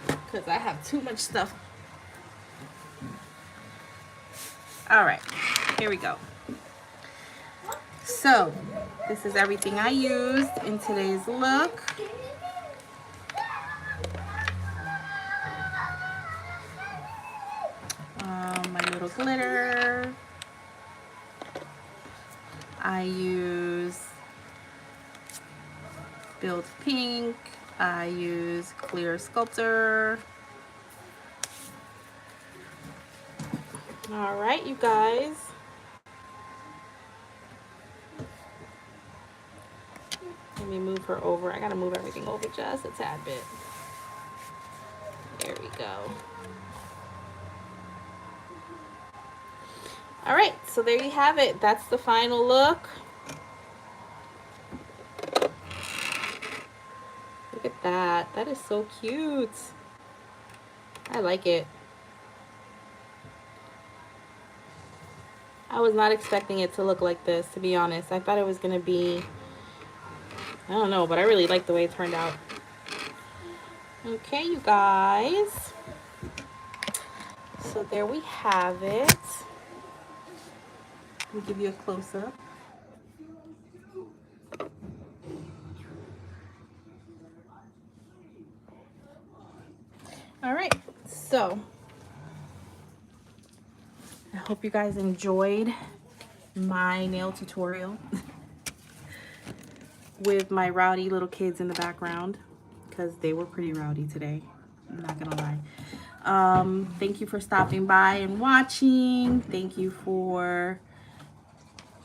Because I have too much stuff. All right, here we go. So, this is everything I used in today's look. My little glitter. I use Build Pink. I use Clear Sculptor. All right, you guys. Let me move her over. I gotta move everything over just a tad bit. There we go. All right, so there you have it. That's the final look. Look at that. That is so cute. I like it. I was not expecting it to look like this, to be honest. I thought it was gonna be, I don't know, but I really like the way it turned out. Okay, you guys. So there we have it. Let me give you a close-up. All right, so I hope you guys enjoyed my nail tutorial with my rowdy little kids in the background, because they were pretty rowdy today, I'm not gonna lie. Thank you for stopping by and watching. Thank you for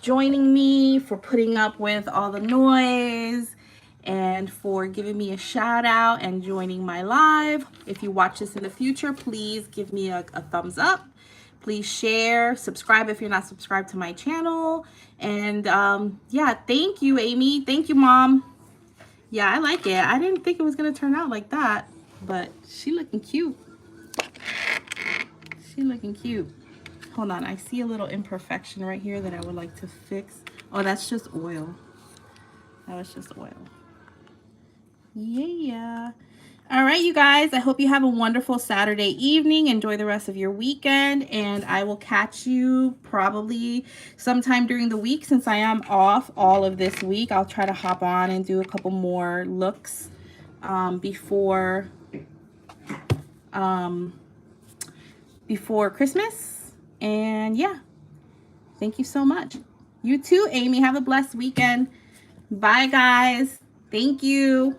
joining me, for putting up with all the noise, and for giving me a shout out and joining my live. If you watch this in the future, please give me a thumbs up. Please share, subscribe if you're not subscribed to my channel. And yeah, thank you, Amy. Thank you, Mom. Yeah, I like it. I didn't think it was gonna turn out like that, but she looking cute. She looking cute. Hold on, I see a little imperfection right here that I would like to fix. Oh, that's just oil. That was just oil. Yeah. All right, you guys, I hope you have a wonderful Saturday evening. Enjoy the rest of your weekend, and I will catch you probably sometime during the week. Since I am off all of this week, I'll try to hop on and do a couple more looks before Christmas. And yeah, thank you so much. You too, Amy. Have a blessed weekend. Bye, guys. Thank you.